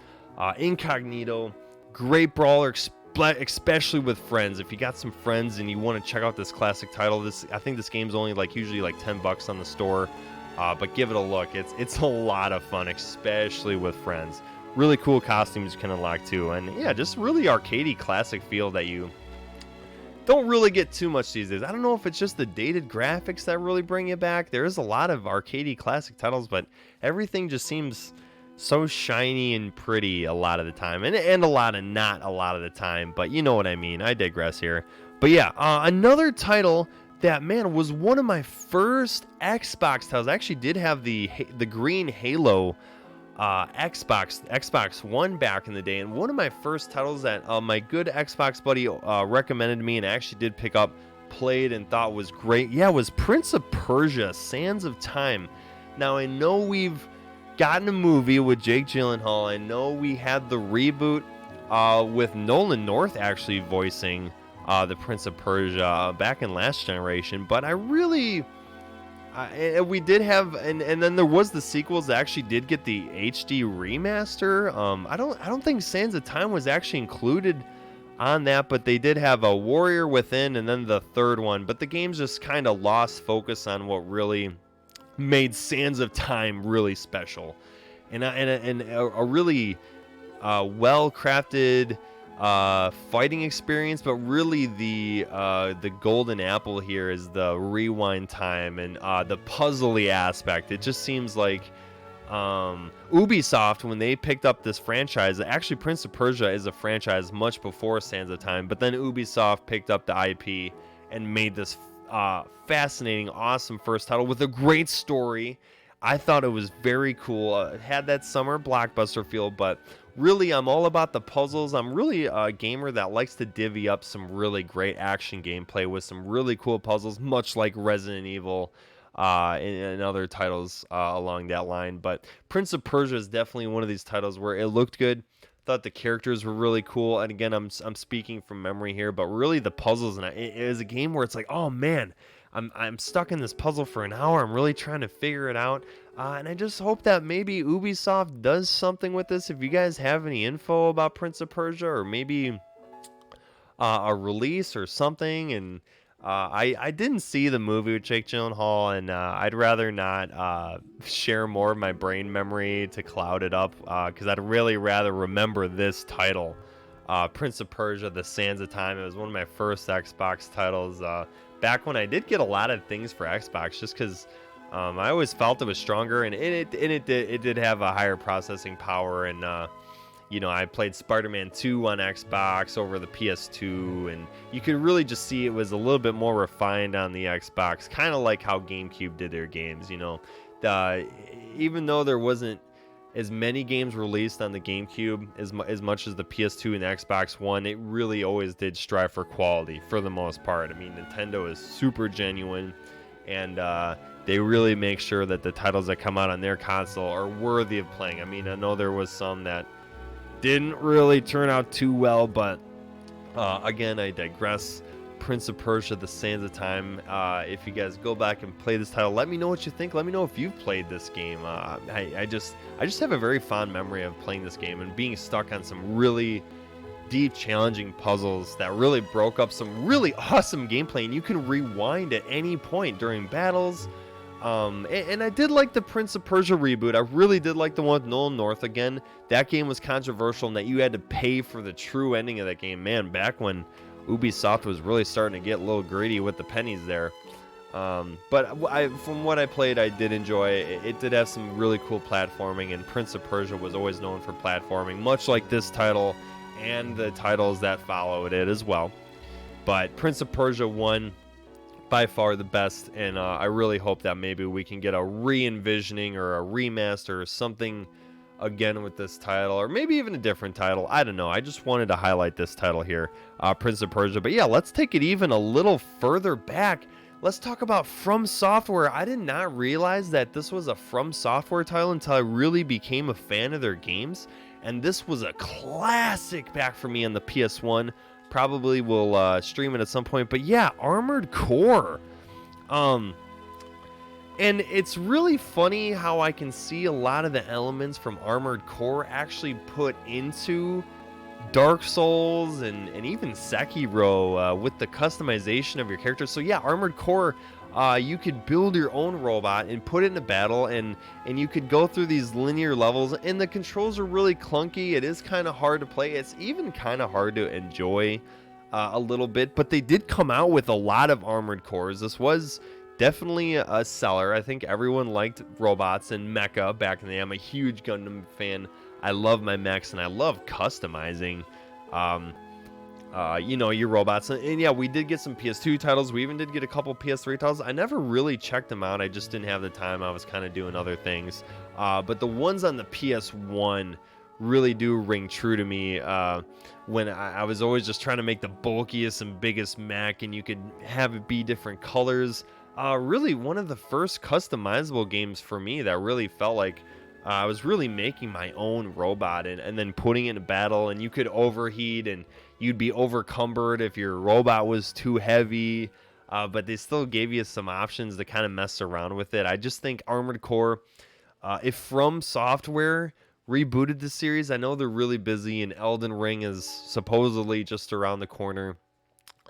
Incognito, great brawler, especially with friends. If you got some friends and you want to check out this classic title, I think this game's only usually like $10 on the store. But give it a look. It's a lot of fun, especially with friends. Really cool costumes you can unlock too, and yeah, just really arcadey classic feel that you don't really get too much these days. I don't know if it's just the dated graphics that really bring you back. There is a lot of arcadey classic titles, but everything just seems so shiny and pretty a lot of the time, and a lot of not a lot of the time, but you know what I mean. I digress here. But yeah, another title that, man, was one of my first Xbox titles. I actually did have the green Halo Xbox One back in the day, and one of my first titles that my good Xbox buddy recommended me, and I actually did pick up, played, and thought was great, yeah, was Prince of Persia: Sands of Time. Now, I know we've gotten a movie with Jake Gyllenhaal. I know we had the reboot with Nolan North actually voicing the Prince of Persia back in last generation. But I really, we did have, and then there was the sequels that actually did get the HD remaster. I don't think Sands of Time was actually included on that, but they did have a Warrior Within and then the third one. But the games just kind of lost focus on what really made Sands of Time really special, and a really well-crafted fighting experience. But really the golden apple here is the rewind time and the puzzly aspect. It just seems like Ubisoft, when they picked up this franchise, actually Prince of Persia is a franchise much before Sands of Time, but then Ubisoft picked up the IP and made this fascinating, awesome first title with a great story. I thought it was very cool. It had that summer blockbuster feel, but really I'm all about the puzzles. I'm really a gamer that likes to divvy up some really great action gameplay with some really cool puzzles, much like Resident Evil and other titles along that line. But Prince of Persia is definitely one of these titles where it looked good. Thought the characters were really cool, and again, I'm speaking from memory here, but really the puzzles, and it is a game where it's like, oh man, I'm stuck in this puzzle for an hour. I'm really trying to figure it out, and I just hope that maybe Ubisoft does something with this. If you guys have any info about Prince of Persia, or maybe a release or something, and I didn't see the movie with Jake Gyllenhaal, and I'd rather not share more of my brain memory to cloud it up, because I'd really rather remember this title, Prince of Persia: The Sands of Time. It was one of my first Xbox titles back when I did get a lot of things for Xbox, just because I always felt it was stronger, and it did have a higher processing power, and I played Spider-Man 2 on Xbox over the PS2, and you could really just see it was a little bit more refined on the Xbox, kind of like how GameCube did their games. Even though there wasn't as many games released on the GameCube as much as the PS2 and Xbox One, it really always did strive for quality for the most part. I mean, Nintendo is super genuine, and they really make sure that the titles that come out on their console are worthy of playing. I mean, I know there was some that didn't really turn out too well, but again, I digress. Prince of Persia: The Sands of Time. If you guys go back and play this title, let me know what you think. Let me know if you've played this game. I just have a very fond memory of playing this game and being stuck on some really deep, challenging puzzles that really broke up some really awesome gameplay, and you can rewind at any point during battles. And I did like the Prince of Persia reboot. I really did like the one with Nolan North. Again, that game was controversial in that you had to pay for the true ending of that game. Man, back when Ubisoft was really starting to get a little greedy with the pennies there. But from what I played, I did enjoy it. It did have some really cool platforming, and Prince of Persia was always known for platforming, much like this title and the titles that followed it as well. But Prince of Persia 1, by far the best, and I really hope that maybe we can get a re-envisioning or a remaster or something again with this title, or maybe even a different title. I don't know. I just wanted to highlight this title here, Prince of Persia. But yeah, let's take it even a little further back. Let's talk about From Software. I did not realize that this was a From Software title until I really became a fan of their games, and this was a classic back for me on the PS1. Probably will stream it at some point, but yeah, Armored Core. And it's really funny how I can see a lot of the elements from Armored Core actually put into Dark Souls and even Sekiro with the customization of your character. So yeah, Armored Core, you could build your own robot and put it in a battle, and you could go through these linear levels, and the controls are really clunky. It is kind of hard to play. It's even kind of hard to enjoy a little bit, but they did come out with a lot of Armored Cores. This was definitely a seller. I think everyone liked robots and mecha back in the day. I'm a huge Gundam fan. I love my mechs, and I love customizing your robots. And yeah, we did get some PS2 titles. We even did get a couple PS3 titles. I never really checked them out. I just didn't have the time. I was kind of doing other things. But the ones on the PS1 really do ring true to me, when I was always just trying to make the bulkiest and biggest mech, and you could have it be different colors. Really one of the first customizable games for me that really felt like I was really making my own robot and then putting it in a battle, and you could overheat and you'd be overcumbered if your robot was too heavy. But they still gave you some options to kind of mess around with it. I just think Armored Core, if From Software rebooted the series, I know they're really busy and Elden Ring is supposedly just around the corner.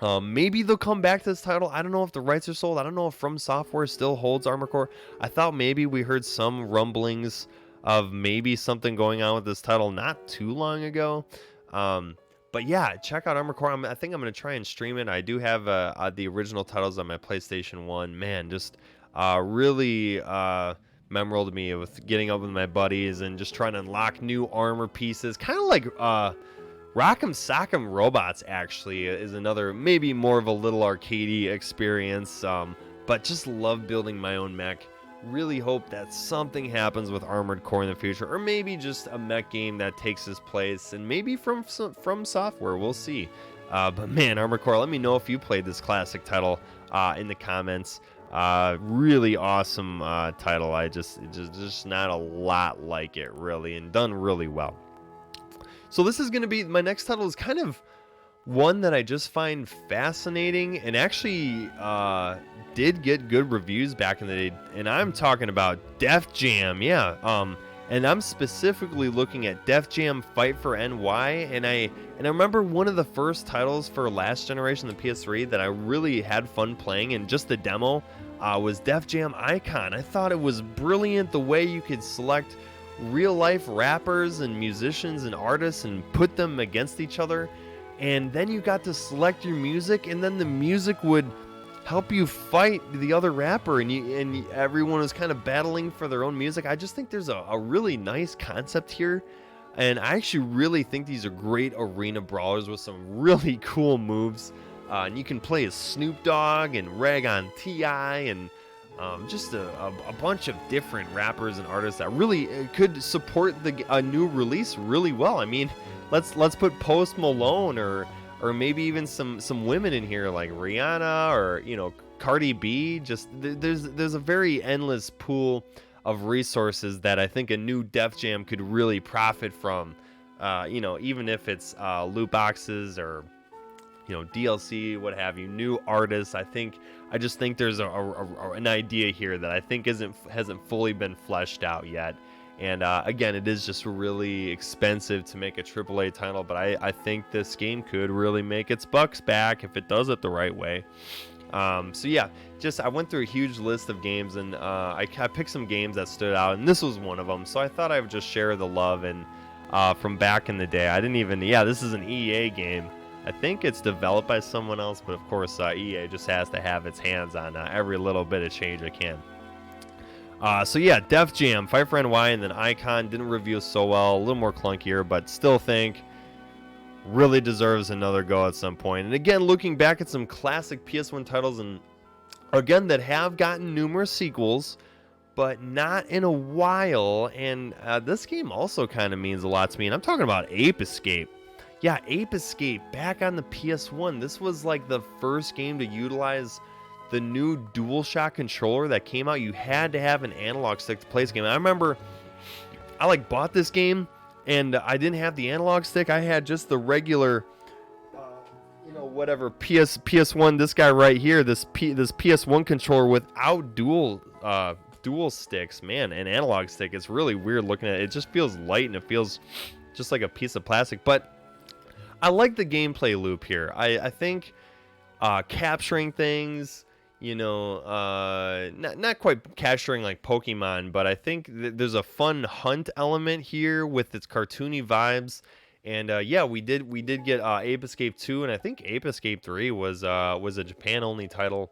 Maybe they'll come back to this title. I don't know if the rights are sold. I don't know if From Software still holds Armored Core. I thought maybe we heard some rumblings of maybe something going on with this title not too long ago. But yeah, check out Armored Core. I think I'm going to try and stream it. I do have the original titles on my PlayStation 1. Man, just really memorable to me with getting up with my buddies and just trying to unlock new armor pieces. Kind of like Rock'em Sock'em Robots, actually, is another, maybe more of a little arcadey experience. But just love building my own mech. Really hope that something happens with Armored Core in the future, or maybe just a mech game that takes his place, and maybe from Software. We'll see. But man, Armored Core, let me know if you played this classic title in the comments. Really awesome title. Just not a lot like it, really, and done really well. So this is going to be, my next title is kind of one that I just find fascinating, and actually did get good reviews back in the day, and I'm talking about Def Jam. And I'm specifically looking at Def Jam Fight for NY, and I remember one of the first titles for last generation, the PS3, that I really had fun playing, and just the demo was Def Jam Icon. I thought it was brilliant the way you could select real life rappers and musicians and artists and put them against each other, and then you got to select your music, and then the music would help you fight the other rapper, and everyone was kind of battling for their own music. I just think there's a really nice concept here, and I actually really think these are great arena brawlers with some really cool moves. And you can play as Snoop Dogg and Rag on T.I. and just a bunch of different rappers and artists that really could support a new release really well. I mean, let's put Post Malone or maybe even some women in here like Rihanna or Cardi B. Just there's a very endless pool of resources that I think a new Def Jam could really profit from. Even if it's loot boxes or DLC, what have you, new artists. I just think there's an idea here that I think hasn't fully been fleshed out yet. And again, it is just really expensive to make a AAA title, but I think this game could really make its bucks back if it does it the right way. So yeah, I went through a huge list of games, and I picked some games that stood out, and this was one of them. So I thought I would just share the love and from back in the day. This is an EA game. I think it's developed by someone else, but of course EA just has to have its hands on every little bit of change it can. So yeah, Def Jam, Fight for NY, and then Icon didn't review so well, a little more clunkier, but still think really deserves another go at some point. And again, looking back at some classic PS1 titles, and again, that have gotten numerous sequels, but not in a while. And this game also kind of means a lot to me, and I'm talking about Ape Escape. Yeah, Ape Escape back on the PS1. This was like the first game to utilize the new DualShock controller that came out. You had to have an analog stick to play this game. I remember I bought this game, and I didn't have the analog stick. I had just the regular PS1. This guy right here, this PS1 controller without dual sticks. Man, an analog stick. It's really weird looking at it. It just feels light, and it feels just like a piece of plastic. But I like the gameplay loop here. I think capturing things, not quite capturing like Pokemon, but I think there's a fun hunt element here with its cartoony vibes. And we did get Ape Escape 2, and I think Ape Escape 3 was a Japan-only title.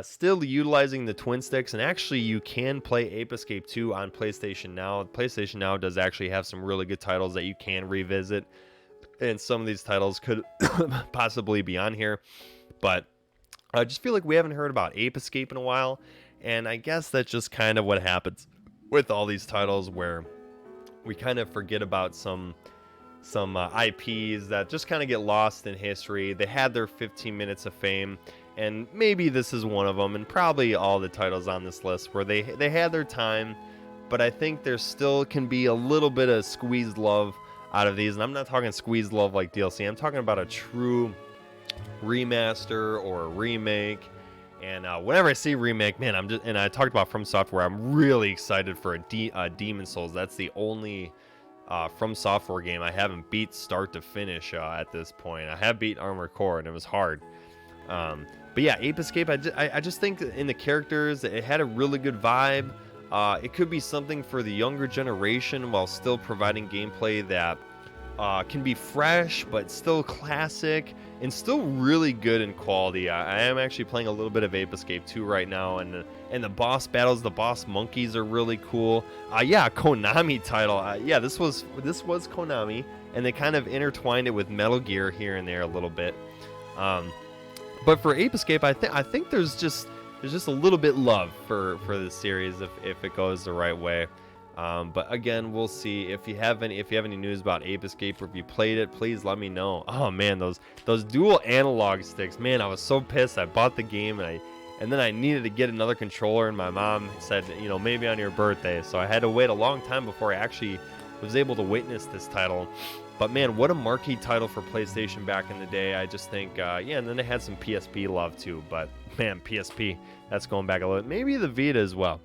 Still utilizing the twin sticks, and actually you can play Ape Escape 2 on PlayStation Now. PlayStation Now does actually have some really good titles that you can revisit, and some of these titles could possibly be on here. But I just feel like we haven't heard about Ape Escape in a while, and I guess that's just kind of what happens with all these titles, where we kind of forget about some IPs that just kind of get lost in history. They had their 15 minutes of fame, and maybe this is one of them, and probably all the titles on this list where they had their time, but I think there still can be a little bit of squeezed love out of these. And I'm not talking squeezed love like DLC. I'm talking about a true remaster or a remake. And whenever I see remake, man, and I talked about From Software, I'm really excited for a Demon's Souls. That's the only From Software game I haven't beat start to finish at this point. I have beat Armored Core, and it was hard. But yeah, Ape Escape, I just think in the characters, it had a really good vibe. It could be something for the younger generation while still providing gameplay that can be fresh, but still classic, and still really good in quality. I am actually playing a little bit of Ape Escape 2 right now, and the boss battles, the boss monkeys are really cool. Yeah, Konami title. Yeah, this was Konami, and they kind of intertwined it with Metal Gear here and there a little bit. But for Ape Escape, I think there's just a little bit love for this series if it goes the right way. But again, we'll see. If you have any news about Ape Escape, or if you played it, please let me know. Oh man, those dual analog sticks, man, I was so pissed. I bought the game and then I needed to get another controller, and my mom said, maybe on your birthday. So I had to wait a long time before I actually was able to witness this title. But man, what a marquee title for PlayStation back in the day. I just think, and then they had some PSP love too. But man, PSP, that's going back a little bit. Maybe the Vita as well.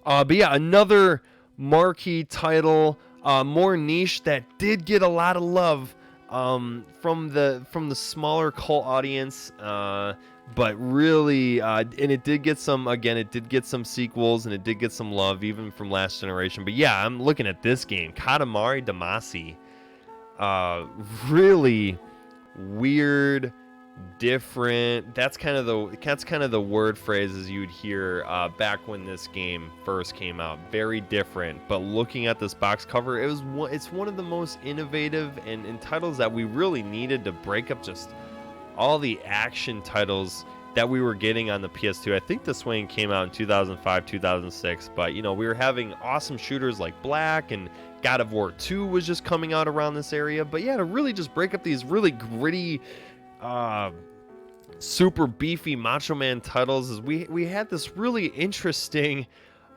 But yeah, another marquee title, more niche, that did get a lot of love from the smaller cult audience. But really, and it did get some sequels, and it did get some love even from last generation. But yeah, I'm looking at this game, Katamari Damacy. Really weird, different. That's kind of the word phrases you'd hear back when this game first came out. Very different. But looking at this box cover, it's one of the most innovative and titles that we really needed to break up just all the action titles that we were getting on the PS2. I think this one came out in 2005, 2006, but we were having awesome shooters like Black, and God of War 2 was just coming out around this area. But yeah, to really just break up these really gritty, super beefy Macho Man titles, is we had this really interesting,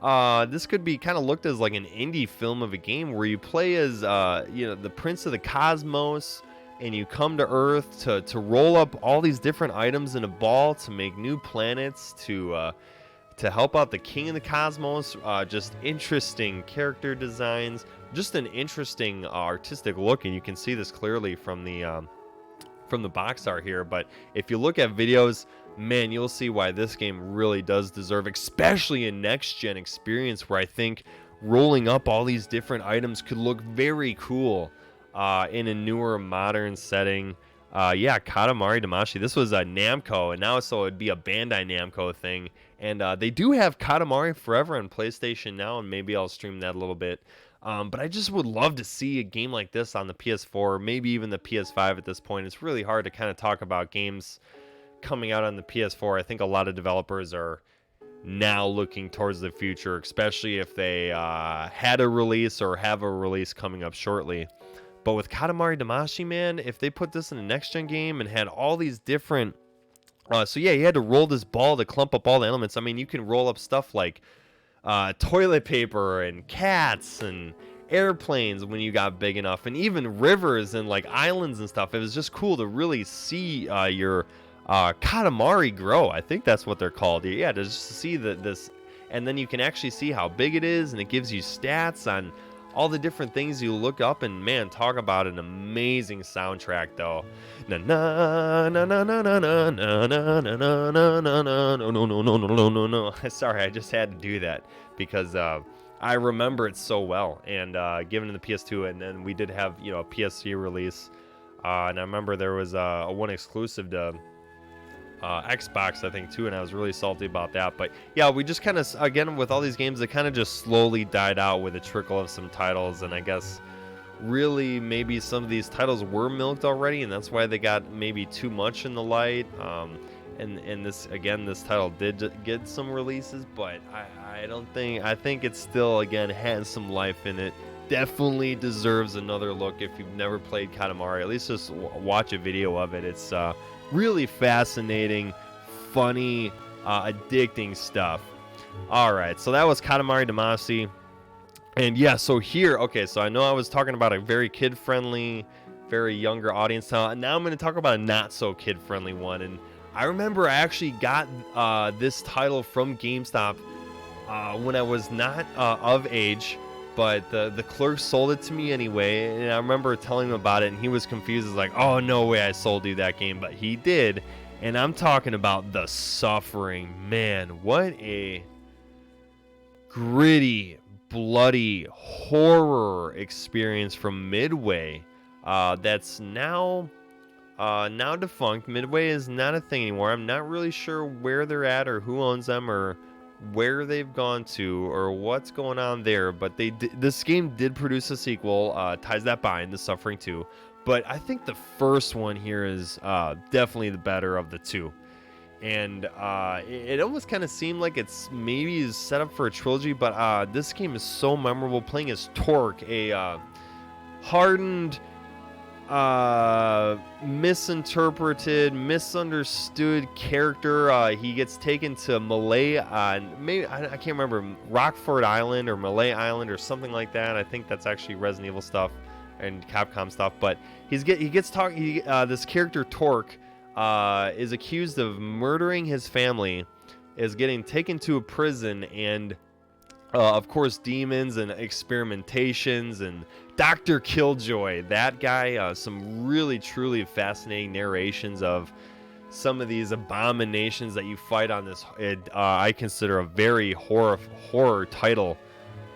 this could be kind of looked as like an indie film of a game where you play as the Prince of the Cosmos, and you come to Earth to roll up all these different items in a ball to make new planets to help out the King of the Cosmos. Just interesting character designs, just an interesting artistic look, and you can see this clearly from the box art here. But if you look at videos, man, you'll see why this game really does deserve, especially a next-gen experience where I think rolling up all these different items could look very cool in a newer, modern setting. Yeah, Katamari Damacy. This was a Namco, and now so it'd be a Bandai Namco thing. And they do have Katamari Forever on PlayStation now, and maybe I'll stream that a little bit. But I just would love to see a game like this on the PS4, maybe even the PS5 at this point. It's really hard to kind of talk about games coming out on the PS4. I think a lot of developers are now looking towards the future, especially if they had a release or have a release coming up shortly. But with Katamari Damacy, man, if they put this in a next-gen game and had all these different... so yeah, you had to roll this ball to clump up all the elements. I mean, you can roll up stuff like toilet paper and cats and airplanes when you got big enough, and even rivers and like islands and stuff. It was just cool to really see your Katamari grow. I think that's what they're called. Yeah, to just see this, and then you can actually see how big it is, and it gives you stats on all the different things you look up. And man, talk about an amazing soundtrack though. Na na na na na na na na na na na na na no no no no no no no. Sorry, I just had to do that because I remember it so well. And given in the PS2, and then we did have a PS3 release, and I remember there was a one exclusive to Xbox, I think, too, and I was really salty about that. But yeah, we just kind of, again, with all these games, it kind of just slowly died out with a trickle of some titles, and I guess really maybe some of these titles were milked already, and that's why they got maybe too much in the light. And this title did get some releases, but I think it still, again, has some life in it. Definitely deserves another look if you've never played Katamari. At least just watch a video of it. It's really fascinating, funny, addicting stuff. All right, so that was Katamari Damacy. And yeah, so here, okay, so I know I was talking about a very kid-friendly, very younger audience. Now I'm going to talk about a not-so-kid-friendly one. And I remember I actually got this title from GameStop when I was not of age, but the clerk sold it to me anyway. And I remember telling him about it, and he was confused. He's like, oh, no way I sold you that game. But he did. And I'm talking about The Suffering. Man, what a gritty, bloody horror experience from Midway. That's now defunct. Midway is not a thing anymore. I'm not really sure where they're at or who owns them or where they've gone to or what's going on there. But this game did produce a sequel, Ties That Bind, The Suffering 2. But I think the first one here is definitely the better of the two. And it almost kind of seemed like it's maybe set up for a trilogy, but this game is so memorable. Playing as Torque, a hardened, misinterpreted, misunderstood character. He gets taken to Malay, maybe I can't remember, Rockford Island or Malay Island or something like that. I think that's actually Resident Evil stuff and Capcom stuff. But this character Torque is accused of murdering his family, is getting taken to a prison, and of course demons and experimentations and Dr. Killjoy, that guy, some really truly fascinating narrations of some of these abominations that you fight on this I consider a very horror title,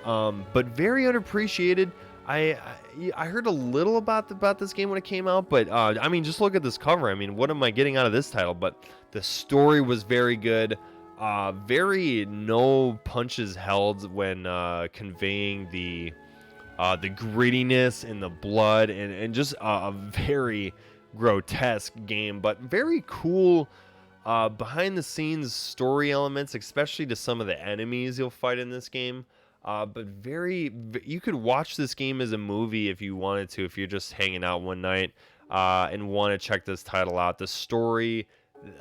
but very unappreciated. I heard a little about this game when it came out, but I mean, just look at this cover. I mean, what am I getting out of this title? But the story was very good. Very no punches held when conveying the grittiness and the blood and just a very grotesque game, but very cool behind the scenes story elements, especially to some of the enemies you'll fight in this game. But you could watch this game as a movie if you wanted to, if you're just hanging out one night and want to check this title out. The story,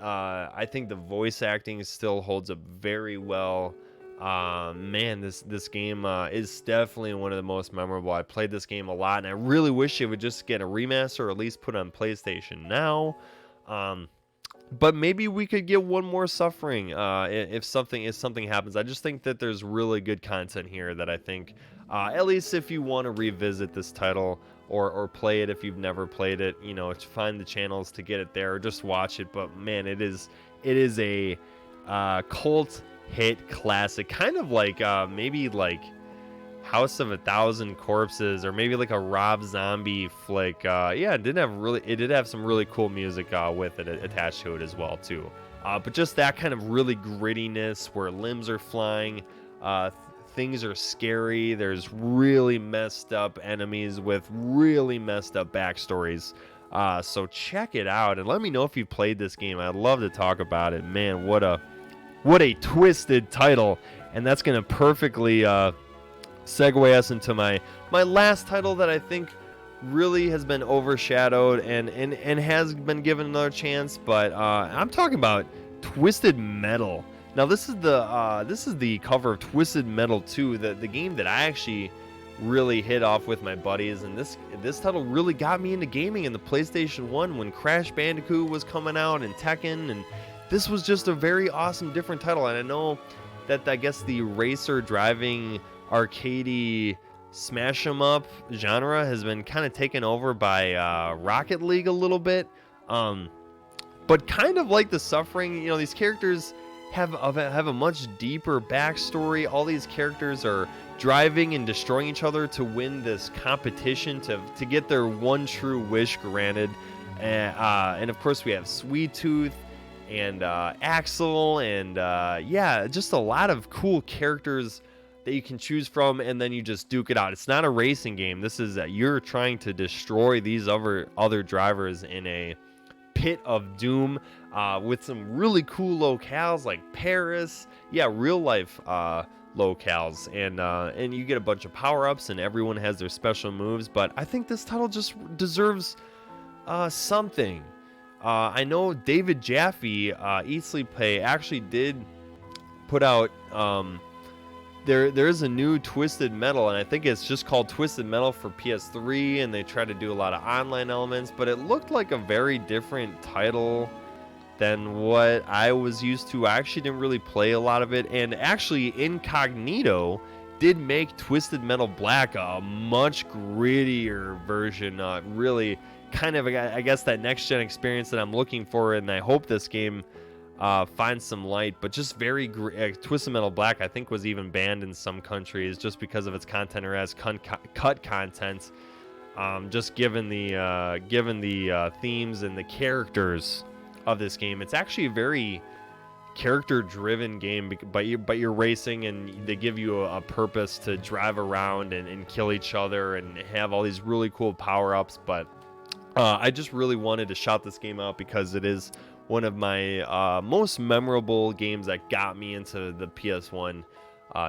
I think the voice acting still holds up very well. Man, this game is definitely one of the most memorable. I played this game a lot, and I really wish it would just get a remaster or at least put on PlayStation Now. But maybe we could get one more Suffering if something happens. I just think that there's really good content here that I think, at least if you want to revisit this title or play it if you've never played it, to find the channels to get it there or just watch it. But man, it is a cult hit classic, kind of like maybe like House of a Thousand Corpses, or maybe like a Rob Zombie flick. Yeah, it did have some really cool music with it attached to it as well too. But just that kind of really grittiness where limbs are flying, things are scary. There's really messed up enemies with really messed up backstories. So check it out and let me know if you played this game. I'd love to talk about it. Man, what a twisted title. And that's gonna perfectly segue us into my last title that I think really has been overshadowed and has been given another chance, but I'm talking about Twisted Metal. Now this is the cover of Twisted Metal 2, the game that I actually really hit off with my buddies, and this title really got me into gaming in the PlayStation 1 when Crash Bandicoot was coming out and Tekken, and this was just a very awesome different title. And I know that I guess the racer driving arcadey smash 'em up genre has been kind of taken over by Rocket League a little bit, but kind of like The Suffering, these characters have a much deeper backstory. All these characters are driving and destroying each other to win this competition to get their one true wish granted, and of course we have Sweet Tooth and Axel, and yeah, just a lot of cool characters that you can choose from, and then you just duke it out. It's not a racing game. This is you're trying to destroy these other drivers in a pit of doom, with some really cool locales like Paris. Yeah, real life locales, and you get a bunch of power-ups, and everyone has their special moves. But I think this title just deserves something. I know David Jaffe, Eat Sleep Pay, actually did put out there is a new Twisted Metal, and I think it's just called Twisted Metal for PS3, and they try to do a lot of online elements, but it looked like a very different title than what I was used to. I actually didn't really play a lot of it, and actually Incognito did make Twisted Metal Black a much grittier version, really kind of, I guess, that next-gen experience that I'm looking for, and I hope this game finds some light, but just very Twisted Metal Black I think was even banned in some countries just because of its content, or as cut content, just given the themes and the characters of this game. It's actually a very character driven game, but you're racing, and they give you a purpose to drive around and kill each other and have all these really cool power-ups. But I just really wanted to shout this game out because it is one of my most memorable games that got me into the PS1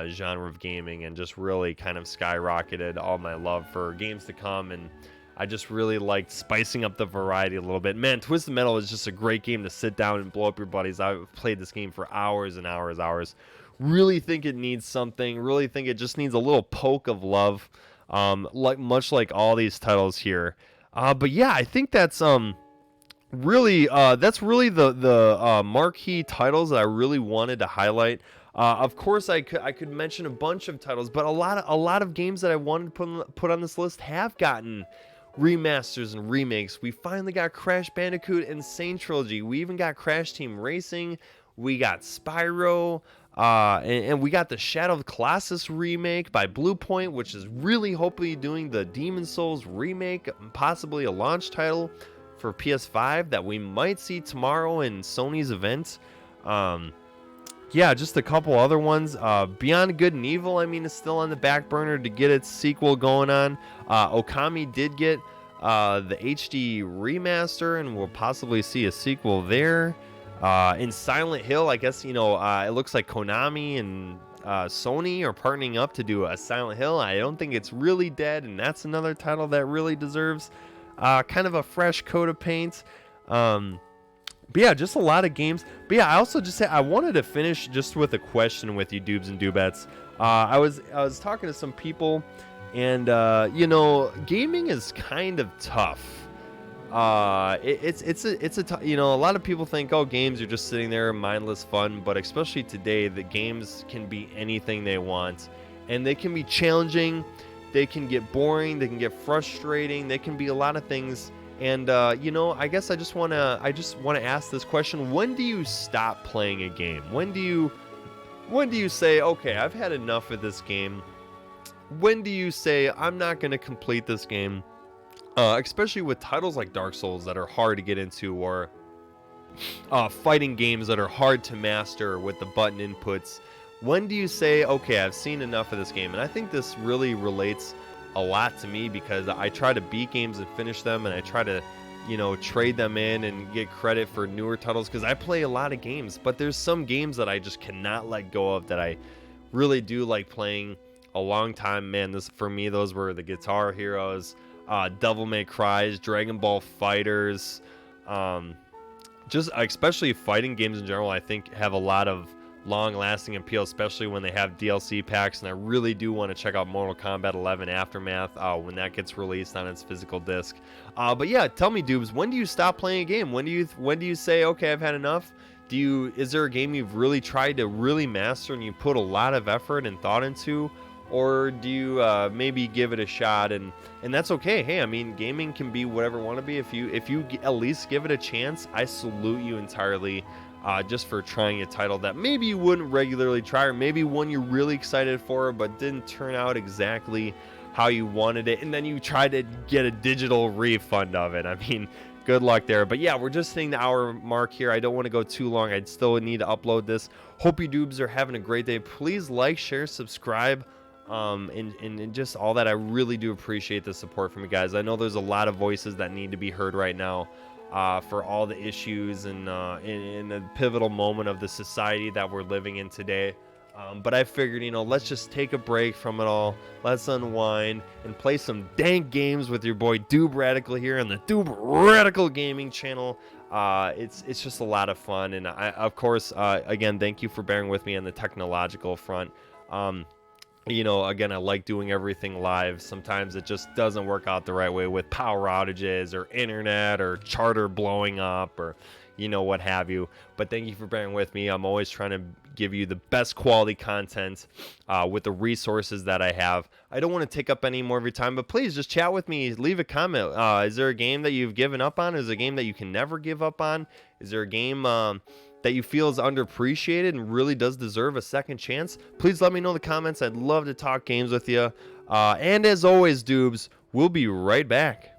genre of gaming, and just really kind of skyrocketed all my love for games to come. And I just really liked spicing up the variety a little bit. Man, Twisted Metal is just a great game to sit down and blow up your buddies. I've played this game for hours and hours. Really think it needs something. Really think it just needs a little poke of love, much like all these titles here. But yeah, I think that's really the marquee titles that I really wanted to highlight. Of course, I could mention a bunch of titles, but a lot of games that I wanted to put on this list have gotten remasters and remakes. We finally got Crash Bandicoot Insane Trilogy. We even got Crash Team Racing. We got Spyro. And we got the Shadow of the Colossus remake by Bluepoint, which is really hopefully doing the Demon's Souls remake, possibly a launch title for PS5 that we might see tomorrow in Sony's event. Yeah, just a couple other ones. Beyond Good and Evil, I mean, is still on the back burner to get its sequel going on. Okami did get the HD remaster, and we'll possibly see a sequel there. In Silent Hill, I guess, it looks like Konami and Sony are partnering up to do a Silent Hill. I don't think it's really dead, and that's another title that really deserves kind of a fresh coat of paint. But yeah, just a lot of games. But yeah, I also just I wanted to finish just with a question with you, Doobs and Dubettes. I was talking to some people, and gaming is kind of tough. It's a lot of people think, oh, games are just sitting there, mindless fun, but especially today, the games can be anything they want, and they can be challenging, they can get boring, they can get frustrating, they can be a lot of things. And I guess I just want to ask this question: when do you stop playing a game? When do you say, okay, I've had enough of this game? When do you say, I'm not going to complete this game? Especially with titles like Dark Souls that are hard to get into, or fighting games that are hard to master with the button inputs. When do you say, okay, I've seen enough of this game? And I think this really relates a lot to me, because I try to beat games and finish them, and I try to trade them in and get credit for newer titles, because I play a lot of games, but there's some games that I just cannot let go of that I really do like playing a long time. Man, for me, those were the Guitar Heroes, Devil May Cry's, Dragon Ball Fighters, just especially fighting games in general. I think have a lot of long-lasting appeal, especially when they have DLC packs, and I really do want to check out Mortal Kombat 11 Aftermath when that gets released on its physical disc. But yeah, tell me, Doobs, when do you stop playing a game? When do you say, okay, I've had enough? Is there a game you've really tried to really master and you put a lot of effort and thought into, or do you maybe give it a shot and that's okay? Hey, I mean, gaming can be whatever you want to be. If you at least give it a chance, I salute you entirely. Just for trying a title that maybe you wouldn't regularly try, or maybe one you're really excited for but didn't turn out exactly how you wanted it, and then you try to get a digital refund of it. I mean, good luck there. But yeah, we're just hitting the hour mark here. I don't want to go too long. I'd still need to upload this. Hope you Doobs are having a great day. Please like, share, subscribe, and just all that. I really do appreciate the support from you guys. I know there's a lot of voices that need to be heard right now, for all the issues and in the pivotal moment of the society that we're living in today. But I figured, let's just take a break from it all. Let's unwind and play some dank games with your boy Doob Radical here on the Doob Radical Gaming channel. It's just a lot of fun, and of course, again, thank you for bearing with me on the technological front. Um, again, I like doing everything live. Sometimes it just doesn't work out the right way with power outages or internet or charter blowing up or, what have you. But thank you for bearing with me. I'm always trying to give you the best quality content with the resources that I have. I don't want to take up any more of your time, but please just chat with me. Leave a comment. Is there a game that you've given up on? Is there a game that you can never give up on? Is there a game that you feel is underappreciated and really does deserve a second chance? Please let me know in the comments. I'd love to talk games with you. And as always, Doobs, we'll be right back.